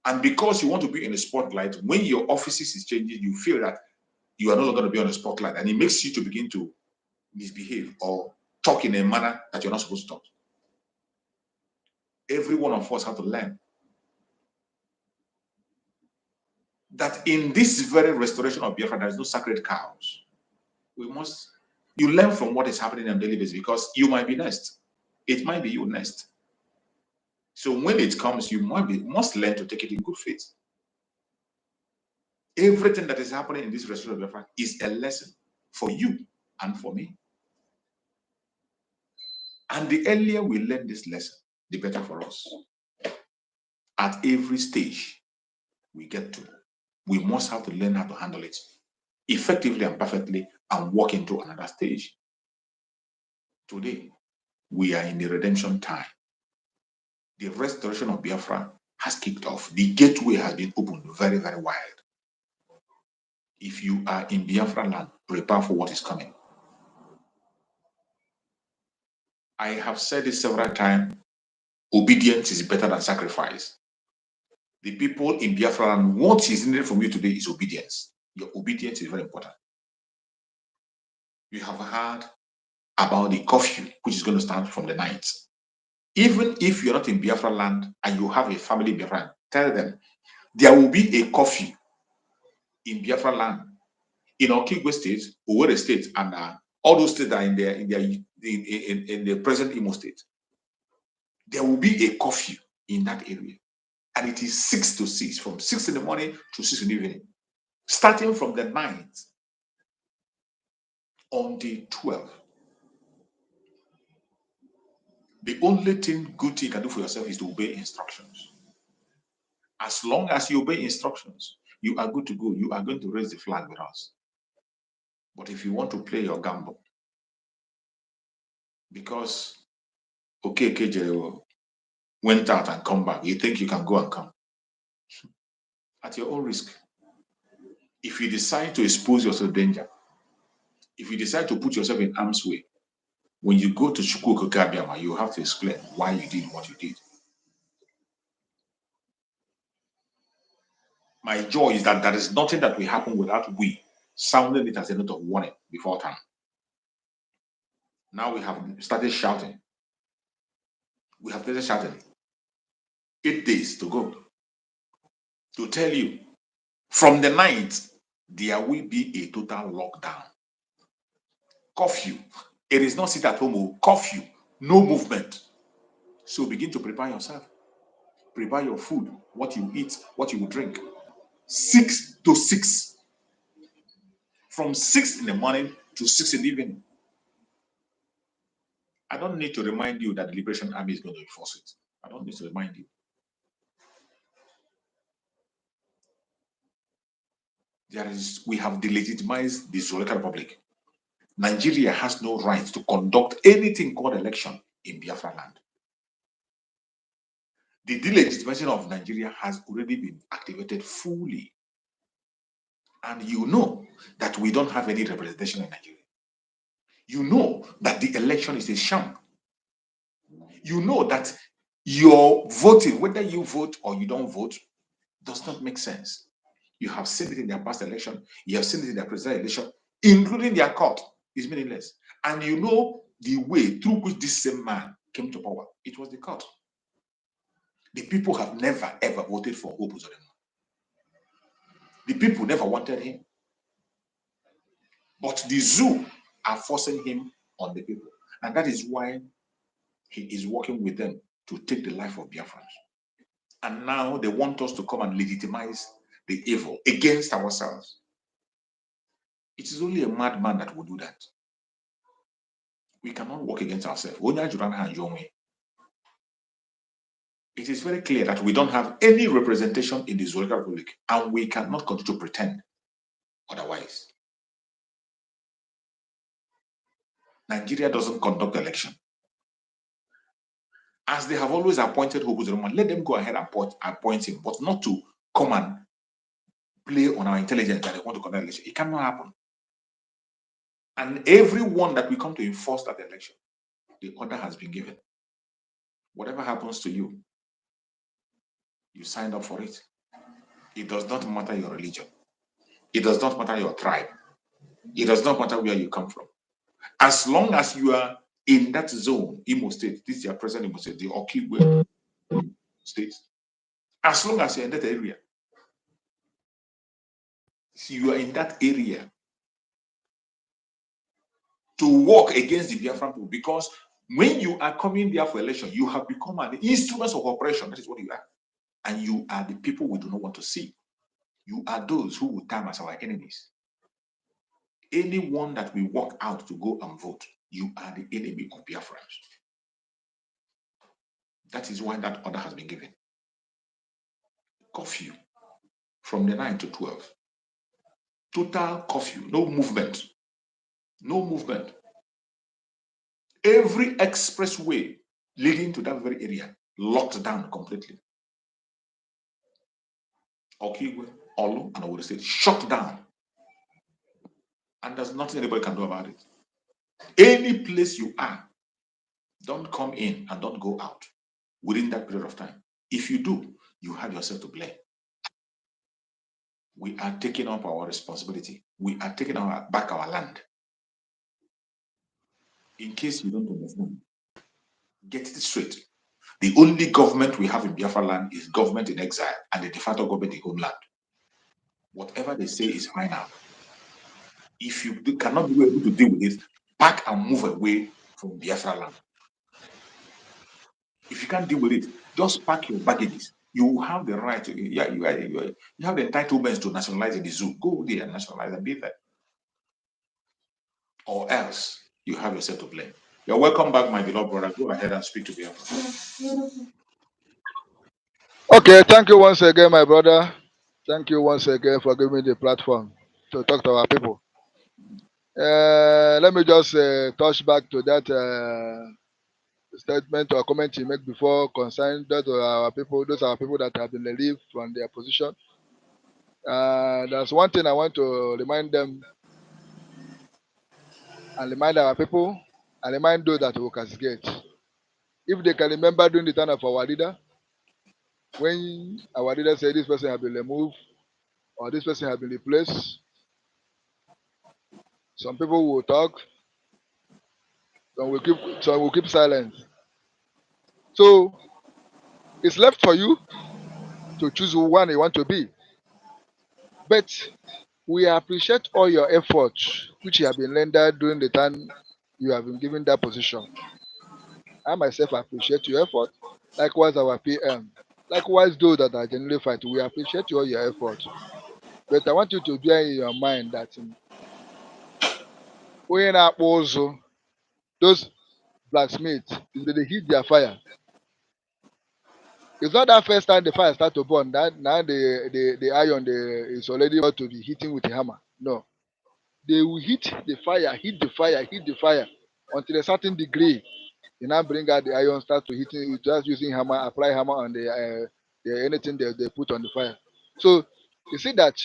And because you want to be in the spotlight, when your offices is changing, you feel that you are no longer going to be on the spotlight. And it makes you to begin to misbehave or talk in a manner that you're not supposed to talk. Every one of us have to learn that in this very restoration of Biafra, there is no sacred cows. You learn from what is happening on a daily basis, because you might be next. It might be you next. So when it comes, you must learn to take it in good faith. Everything that is happening in this restoration of Biafra is a lesson for you and for me. And the earlier we learn this lesson, the better for us. At every stage we get to, we must have to learn how to handle it effectively and perfectly and walk into another stage. Today, we are in the redemption time. The restoration of Biafra has kicked off. The gateway has been opened very, very wide. If you are in Biafra land, prepare for what is coming. I have said this several times, obedience is better than sacrifice. The people in Biafra land, what is needed from you today is obedience. Your obedience is very important. You have heard about the curfew, which is going to start from the night. Even if you're not in Biafra land and you have a family in Biafra, tell them there will be a curfew in Biafra land, in Okigwe State, Owerri State, and all those states that are in the present Imo State. There will be a curfew in that area, and it is 6 to 6, from 6 in the morning to 6 in the evening, starting from the 9th until 12th. The only good thing you can do for yourself is to obey instructions. As long as you obey instructions, you are good to go. You are going to raise the flag with us. But if you want to play your gamble, because KJ went out and come back, you think you can go and come at your own risk. If you decide to expose yourself to danger, if you decide to put yourself in harm's way, when you go to Chukwuka Kabiama, you have to explain why you did what you did. My joy is that there is nothing that will happen without we sounding it as a note of warning before time. Now we have started shouting. We have started shouting. 8 days to go. To tell you, from the 9th, there will be a total lockdown. Curfew. It is not sit at home. Curfew. No movement. So begin to prepare yourself. Prepare your food, what you eat, what you will drink. 6 to 6. From 6 in the morning to 6 in the evening. I don't need to remind you that the Liberation Army is going to enforce it. I don't need to remind you. We have delegitimized the Zoological Republic. Nigeria has no right to conduct anything called election in Biafra land. The delegitimization of Nigeria has already been activated fully. And you know that we don't have any representation in Nigeria. You know that the election is a sham. You know that your voting, whether you vote or you don't vote, does not make sense. You have seen it in their past election, you have seen it in their present election, including their court, is meaningless. And you know the way through which this same man came to power. It was the court. The people have never ever voted for Hope Uzodinma. The people never wanted him. But the zoo are forcing him on the people. And that is why he is working with them to take the life of Biafrans. And now they want us to come and legitimize the evil against ourselves. It is only a madman that will do that. We cannot work against ourselves. It is very clear that we don't have any representation in the Zoological Republic, and we cannot continue to pretend otherwise. Nigeria doesn't conduct election. As they have always appointed Hope Uzodinma, let them go ahead and appoint him, but not to come and play on our intelligence that they want to conduct election. It cannot happen. And everyone that we come to enforce that election, the order has been given. Whatever happens to you, you signed up for it. It does not matter your religion. It does not matter your tribe. It does not matter where you come from. As long as you are in that zone, Imo State, this is your present Imo State, the Okigwe State, as long as you're in that area, you are in that area to work against the Biafran people, because when you are coming there for election, you have become an instrument of oppression. That is what you are. And you are the people we do not want to see. You are those who will term as our enemies. Anyone that we walk out to go and vote, you are the enemy of Biafrans. That is why that order has been given. Curfew from the 9 to 12. Total curfew, no movement. No movement. Every expressway leading to that very area locked down completely. Okigwe, Olu, and Owerri State shut down. And there's nothing anybody can do about it. Any place you are, don't come in and don't go out within that period of time. If you do, you have yourself to blame. We are taking up our responsibility. We are taking back our land. In case you don't understand, get it straight. The only government we have in Biafra land is government in exile and the de facto government in homeland. Whatever they say is final. If you cannot be able to deal with it, pack and move away from Biafra land. If you can't deal with it, just pack your baggages. You have the right to, you have the entitlement to nationalize in the zoo. Go there and nationalize and be there. Or else you have yourself to blame. You're welcome back, my beloved brother. Go ahead and speak to Biafra. Okay, thank you once again, my brother. Thank you once again for giving me the platform to talk to our people. Let me just touch back to that statement or comment you make before concerning that our people, those are people that have been relieved from their position. There's one thing I want to remind them and remind our people and remind those that will castigate. If they can remember during the time of our leader, when our leader said this person has been removed or this person has been replaced, some people will talk, some will keep silent. So it's left for you to choose who one you want to be. But we appreciate all your efforts which you have been rendered during the time you have been given that position. I myself appreciate your effort. Likewise, our PM. Likewise, those that are generally fighting, we appreciate all your effort. But I want you to bear in your mind that when also those blacksmiths, if they heat their fire, it's not that first time the fire start to burn. That now the iron is already about to be hitting with a hammer. No, they will hit the fire until a certain degree. You now bring out the iron, start to hitting. You just using hammer, apply hammer on the anything they put on the fire. So you see that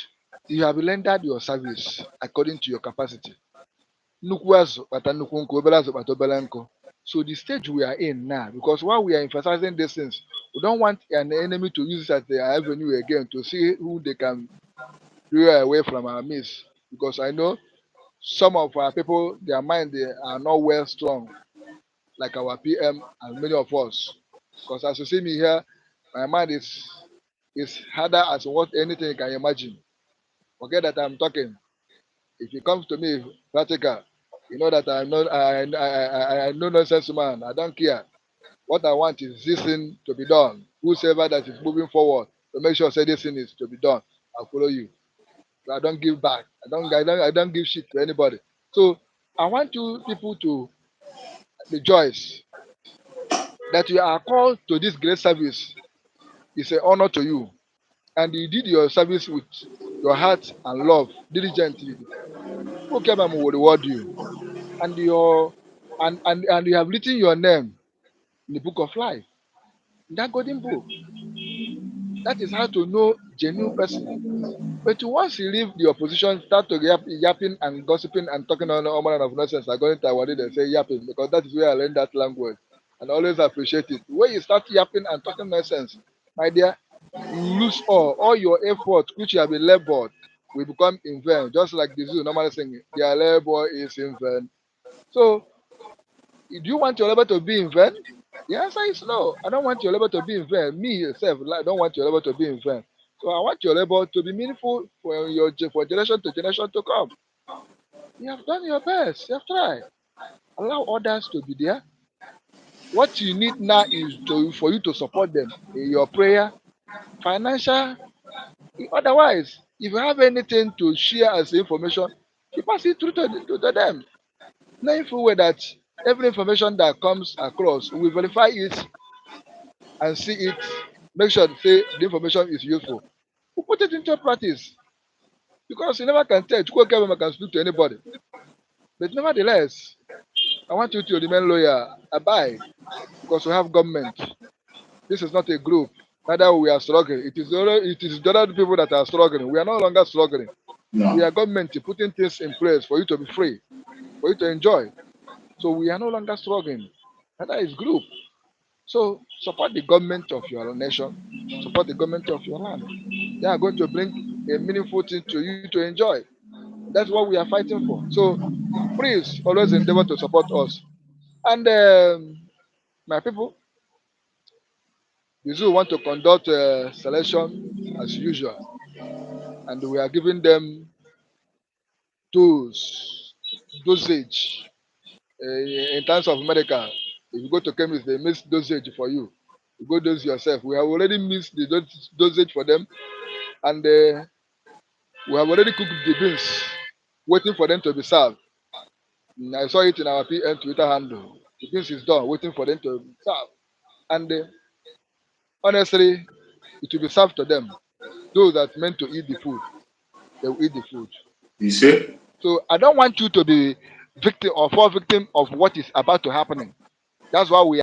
You have rendered your service according to your capacity. Nnukwu azụ kpata nnukwu nkụ, obere azụ kpata obere nkụ. So the stage we are in now, because while we are emphasizing these things, we don't want an enemy to use it as the avenue again to see who they can lure away from our midst. Because I know some of our people, their mind they are not well strong, like our PM and many of us. Because as you see me here, my mind is harder as what anything you can imagine. Forget that I'm talking. If it comes to me practical, you know that I'm not I no nonsense man. I don't care. What I want is this thing to be done. Whosoever that is moving forward to make sure say this thing is to be done, I'll follow you. So I don't give back. I don't give shit to anybody. So I want you people to rejoice that you are called to this great service. It's an honor to you. And you did your service with your heart and love diligently. Ukebam will reward you. And your and you have written your name in the book of life. In that golden book. That is how to know genuine person. But once you leave the opposition, start to yapping and gossiping and talking on all manner of nonsense, like going to Awadi, they say yapping, because that is where I learned that language. And I always appreciate it. When you start yapping and talking nonsense, my dear, you lose all your effort which you have been labored will become in vain. Just like the zoo normally saying, their labor is in vain. So, do you want your labor to be in vain? The answer is no. I don't want your labor to be in vain. Me yourself, I don't want your labor to be in vain. So I want your labor to be meaningful for generation to generation to come. You have done your best. You have tried. Allow others to be there. What you need now is for you to support them in your prayer, financial. Otherwise, if you have anything to share as information, you pass it through to them. Knowing full well that every information that comes across, we verify it and see it, make sure to say the information is useful. We put it into practice because you never can tell. Chukwu government can speak to anybody. But nevertheless, I want you to remain loyal, abide, because we have government. This is not a group. Neither we are struggling. It is the other people that are struggling. We are no longer struggling. We No. are government putting things in place for you to be free, for you to enjoy. So we are no longer struggling. Neither is group. So support the government of your nation, support the government of your land. They are going to bring a meaningful thing to you to enjoy. That's what we are fighting for. So please always endeavor to support us. And my people, the zoo want to conduct a selection as usual, and we are giving them dose, dosage. In terms of medical, if you go to chemist, they miss dosage for you. You go dose yourself. We have already missed the dosage for them, and we have already cooked the beans, waiting for them to be served. I saw it in our PM Twitter handle. The beans is done, waiting for them to be served. And honestly, it will be served to them. Those that meant to eat the food, they will eat the food. You see? So I don't want you to be victim or fall victim of what is about to happen. That's why we are.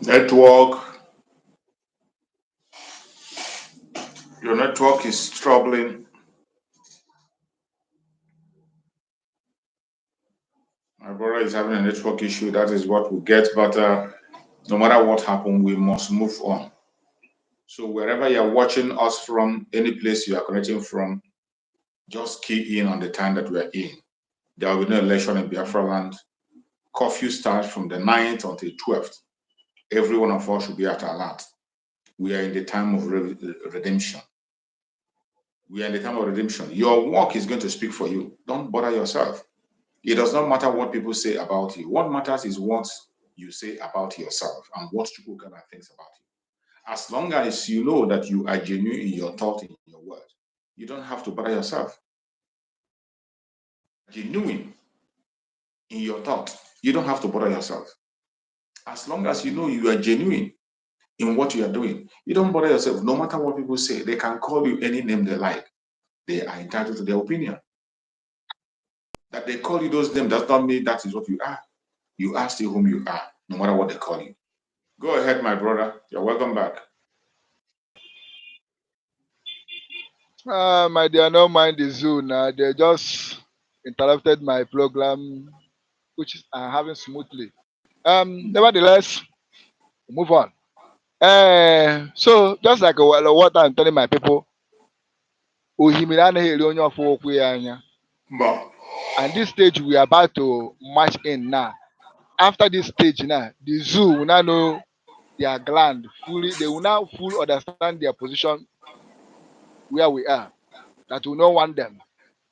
Network. Your network is troubling. My brother is having a network issue. That is what we get. But no matter what happens, we must move on. So wherever you're watching us from, any place you are connecting from, just key in on the time that we are in. There will be no election in Biafra land. Curfew starts from the 9th until 12th. every one of us should be at alert. We are in the time of redemption. We are in the time of redemption. Your work is going to speak for you. Don't bother yourself. It does not matter what people say about you. What matters is what you say about yourself and what Chukwukana thinks about you. As long as you know that you are genuine in your thought, in your word, you don't have to bother yourself. Genuine in your thought, you don't have to bother yourself. As long as you know you are genuine in what you are doing, you don't bother yourself. No matter what people say, they can call you any name they like. They are entitled to their opinion. That they call you those names does not mean that is what you are. You are still whom you are, no matter what they call you. Go ahead, my brother. You're welcome back. My dear, no mind the zoo now. They just interrupted my program, which I'm having smoothly. Nevertheless, move on. So just like what I'm telling my people, and this stage we are about to march in now. After this stage now, the zoo will now know their gland fully. They will now fully understand their position where we are. That we don't want them.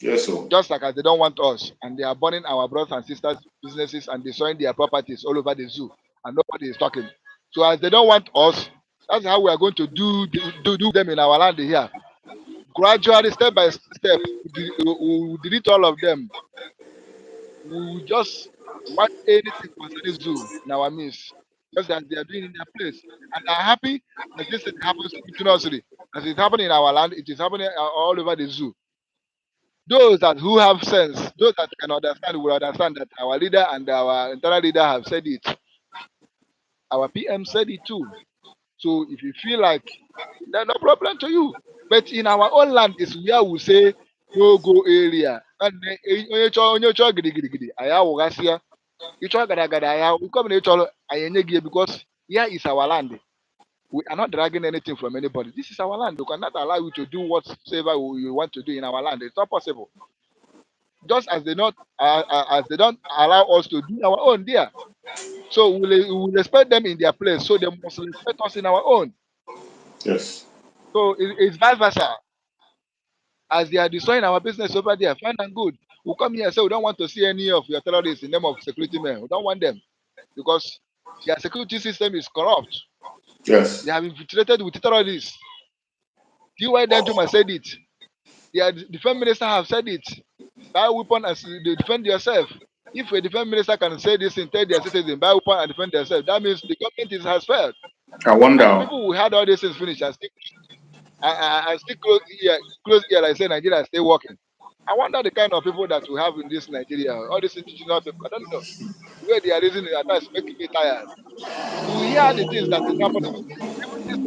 Yes, sir. Just like as they don't want us, and they are burning our brothers and sisters' businesses and destroying their properties all over the zoo, and nobody is talking. So as they don't want us, that's how we are going to do them in our land here. Gradually, step by step, we will delete all of them. We will just want anything concerning zoo in our midst, just as they are doing in their place. And I'm happy that this thing happens continuously. As it's happening in our land, it is happening all over the zoo. Those that who have sense, those that can understand will understand that our leader and our internal leader have said it. Our PM said it too. So if you feel like there's no problem to you, but in our own land is where we say no go area. And onye chọọ gidigidi aya wụgasịa ịchọ gada aya we come na ịchọrọ anyị enye gị because here is our land. We are not dragging anything from anybody. This is our land. We cannot allow you to do whatever you want to do in our land. It's not possible. Just as they don't allow us to do our own there. So we will respect them in their place. So they must respect us in our own. Yes. So it's vice versa. As they are destroying our business over there, fine and good. We come here and say we don't want to see any of your terrorists in the name of security men. We don't want them because their security system is corrupt. Yes. They have infiltrated with terrorists. DY Danjuma said it. The defense minister have said it. Buy weapon and defend yourself. If a defense minister can say this and tell their citizens buy weapon and defend themselves, that means the government has failed. I wonder. And people who had all these things finished and still close ear like say Nigeria is still working. I wonder the kind of people that we have in this Nigeria, all these indigenous people. I don't know. The way they are reasoning at times making me tired. You hear the things that is happening. Even this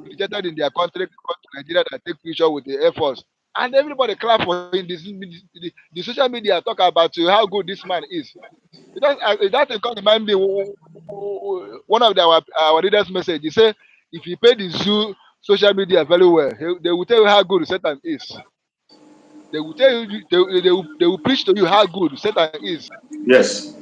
rejected in their country, come to Nigeria that take picture with the Air Force. And everybody clap for him. The social media talk about how good this man is. That can remind me one of our leaders' message. He said, if you pay the zoo social media very well, they will tell you how good Satan is. They will tell you, they will preach to you how good Satan is. Yes.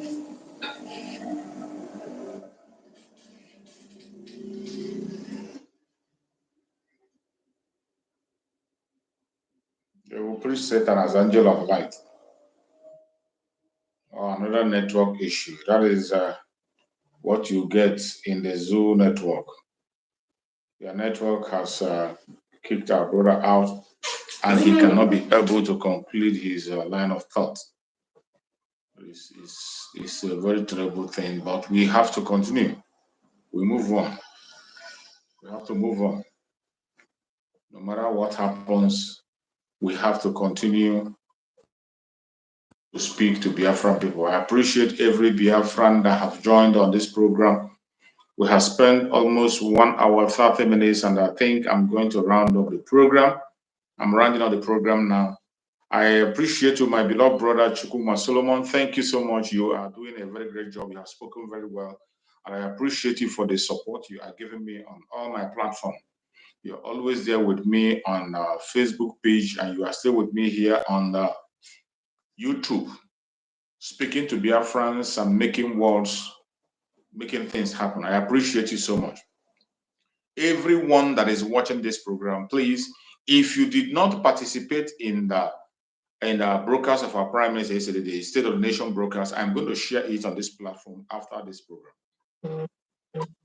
They will preach Satan as angel of light. Oh, another network issue. That is what you get in the zoo network. Your network has kicked our brother out, and he cannot be able to complete his line of thought. It's a very terrible thing, but we have to continue. We move on. We have to move on. No matter what happens, we have to continue to speak to Biafran people. I appreciate every Biafran that have joined on this program. We have spent almost 1 hour, 30 minutes, and I think I'm going to round up the program. I'm rounding up the program now. I appreciate you, my beloved brother Chukuma Solomon. Thank you so much. You are doing a very great job. You have spoken very well. And I appreciate you for the support you are giving me on all my platforms. You're always there with me on Facebook page, and you are still with me here on YouTube, speaking to Biafrans and making words making things happen. I appreciate you so much. Everyone that is watching this program, please, if you did not participate in the broadcast of our Prime Minister yesterday, the State of the Nation broadcast, I'm going to share it on this platform after this program.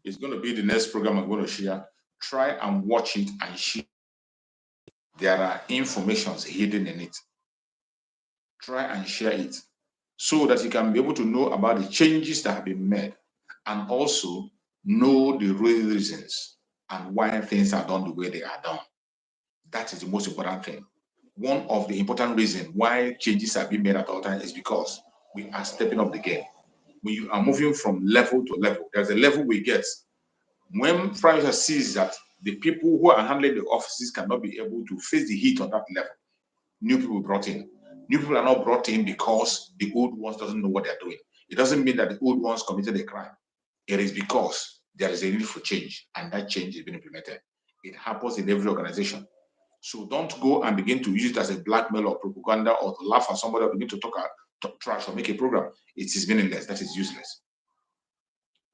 It's going to be the next program I'm going to share. Try and watch it and share. There are informations hidden in it. Try and share it so that you can be able to know about the changes that have been made and also know the real reasons and why things are done the way they are done. That is the most important thing. One of the important reasons why changes are being made at all times is because we are stepping up the game. We are moving from level to level. There's a level we get when Prime Minister sees that the people who are handling the offices cannot be able to face the heat on that level. New people brought in. New people are not brought in because the old ones doesn't know what they're doing. It doesn't mean that the old ones committed a crime. It is because there is a need for change, and that change is being implemented. It happens in every organization. So don't go and begin to use it as a blackmail or propaganda or to laugh at somebody or begin to talk trash or make a program. It is meaningless. That is useless.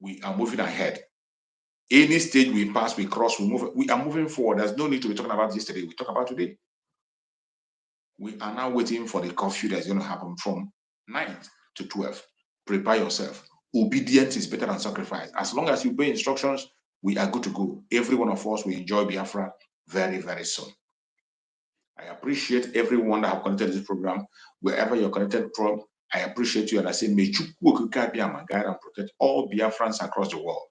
We are moving ahead. Any stage we pass, we cross, we move. We are moving forward. There's no need to be talking about yesterday. We talk about today. We are now waiting for the curfew that's going to happen from 9 to 12. Prepare yourself. Obedience is better than sacrifice. As long as you obey instructions, we are good to go. Every one of us will enjoy Biafra very, very soon. I appreciate everyone that have connected to this program. Wherever you're connected from, I appreciate you. And I say, may Chukwu guide and protect all Biafrans across the world.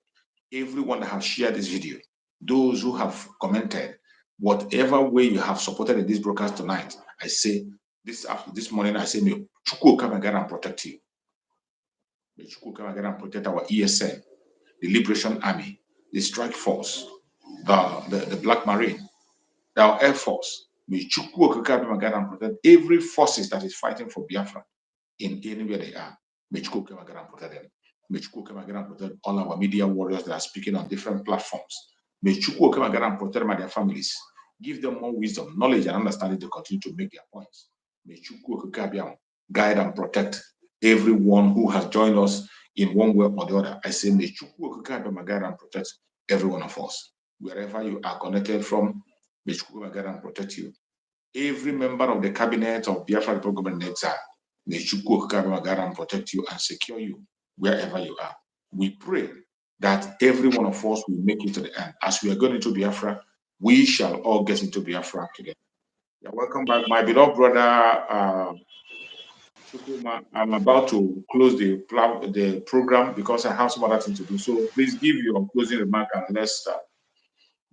Everyone that have shared this video, those who have commented, whatever way you have supported in this broadcast tonight, I say this morning, I say, may Chukwu come and protect you. May Chukwu come and protect our ESN, the Liberation Army, the Strike Force, the Black Marine, our Air Force. May Chukwu come and protect every forces that is fighting for Biafra in anywhere they are. May Chukwu come and protect them. May Chukwu come and protect all our media warriors that are speaking on different platforms. May Chukwu come and protect them and their families. Give them more wisdom, knowledge, and understanding to continue to make their points. May Chukwu guide and protect everyone who has joined us in one way or the other. I say, may Chukwu guide and protect every one of us. Wherever you are connected from, may Chukwu guide and protect you. Every member of the cabinet of Biafra government in exile, may Chukwu guide and protect you and secure you wherever you are. We pray that every one of us will make it to the end. As we are going into Biafra, we shall all get into Biafra together. You're welcome back, my beloved brother Chukuma. I'm about to close the program because I have some other things to do. So please give your closing remark and let's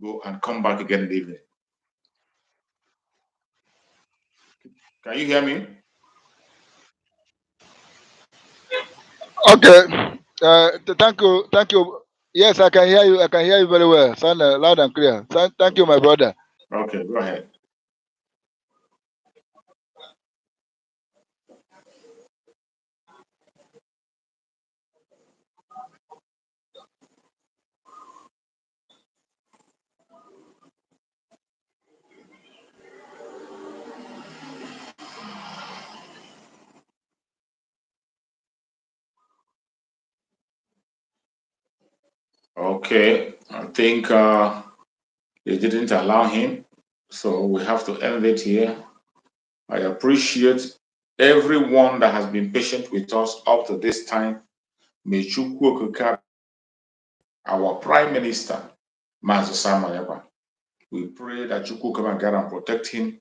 go and come back again in the evening. Can you hear me? Okay. Thank you. Yes, I can hear you. I can hear you very well. Sound loud and clear. Thank you, my brother. Okay, go ahead. Okay, I think they didn't allow him, so we have to end it here. I appreciate everyone that has been patient with us up to this time. May Chukwu Okike, our Prime Minister, Mazi Samayaba. We pray that Chukwu come and guide and protect him,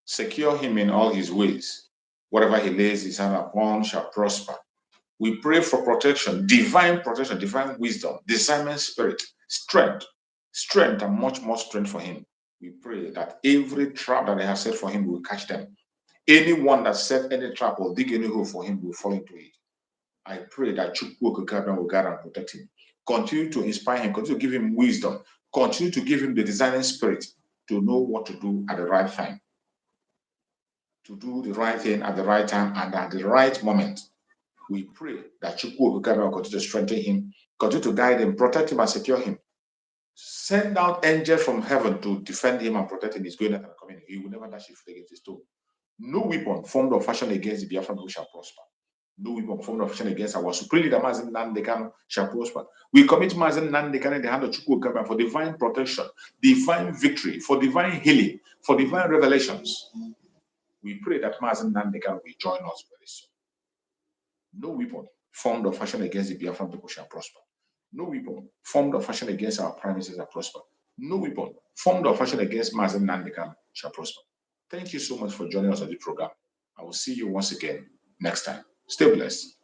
secure him in all his ways. Whatever he lays his hand upon shall prosper. We pray for protection, divine wisdom, discernment spirit, strength, and much more strength for him. We pray that every trap that they have set for him will catch them. Anyone that set any trap or dig any hole for him will fall into it. I pray that Chukwu Okike will guide and protect him. Continue to inspire him, continue to give him wisdom, continue to give him the designing spirit to know what to do at the right time, to do the right thing at the right time and at the right moment. We pray that Chukwu Okike will continue to strengthen him, continue to guide him, protect him, and secure him. Send out angels from heaven to defend him and protect him. He's going out and coming. He will never dash his foot against his toe. No weapon formed or fashioned against the Biafran shall prosper. No weapon formed of fashion against our supreme leader Mazen Nandekano shall prosper. We commit Mazen Nandekano in the hand of Chukwu for divine protection, divine victory, for divine healing, for divine revelations. We pray that Mazen Nandekano will join us very soon. No weapon formed of fashion against the Biafran people shall prosper. No weapon formed of fashion against our prime minister shall prosper. No weapon formed of fashion against Mazen Nandekano shall prosper. Thank you so much for joining us on the program. I will see you once again next time. Stay blessed.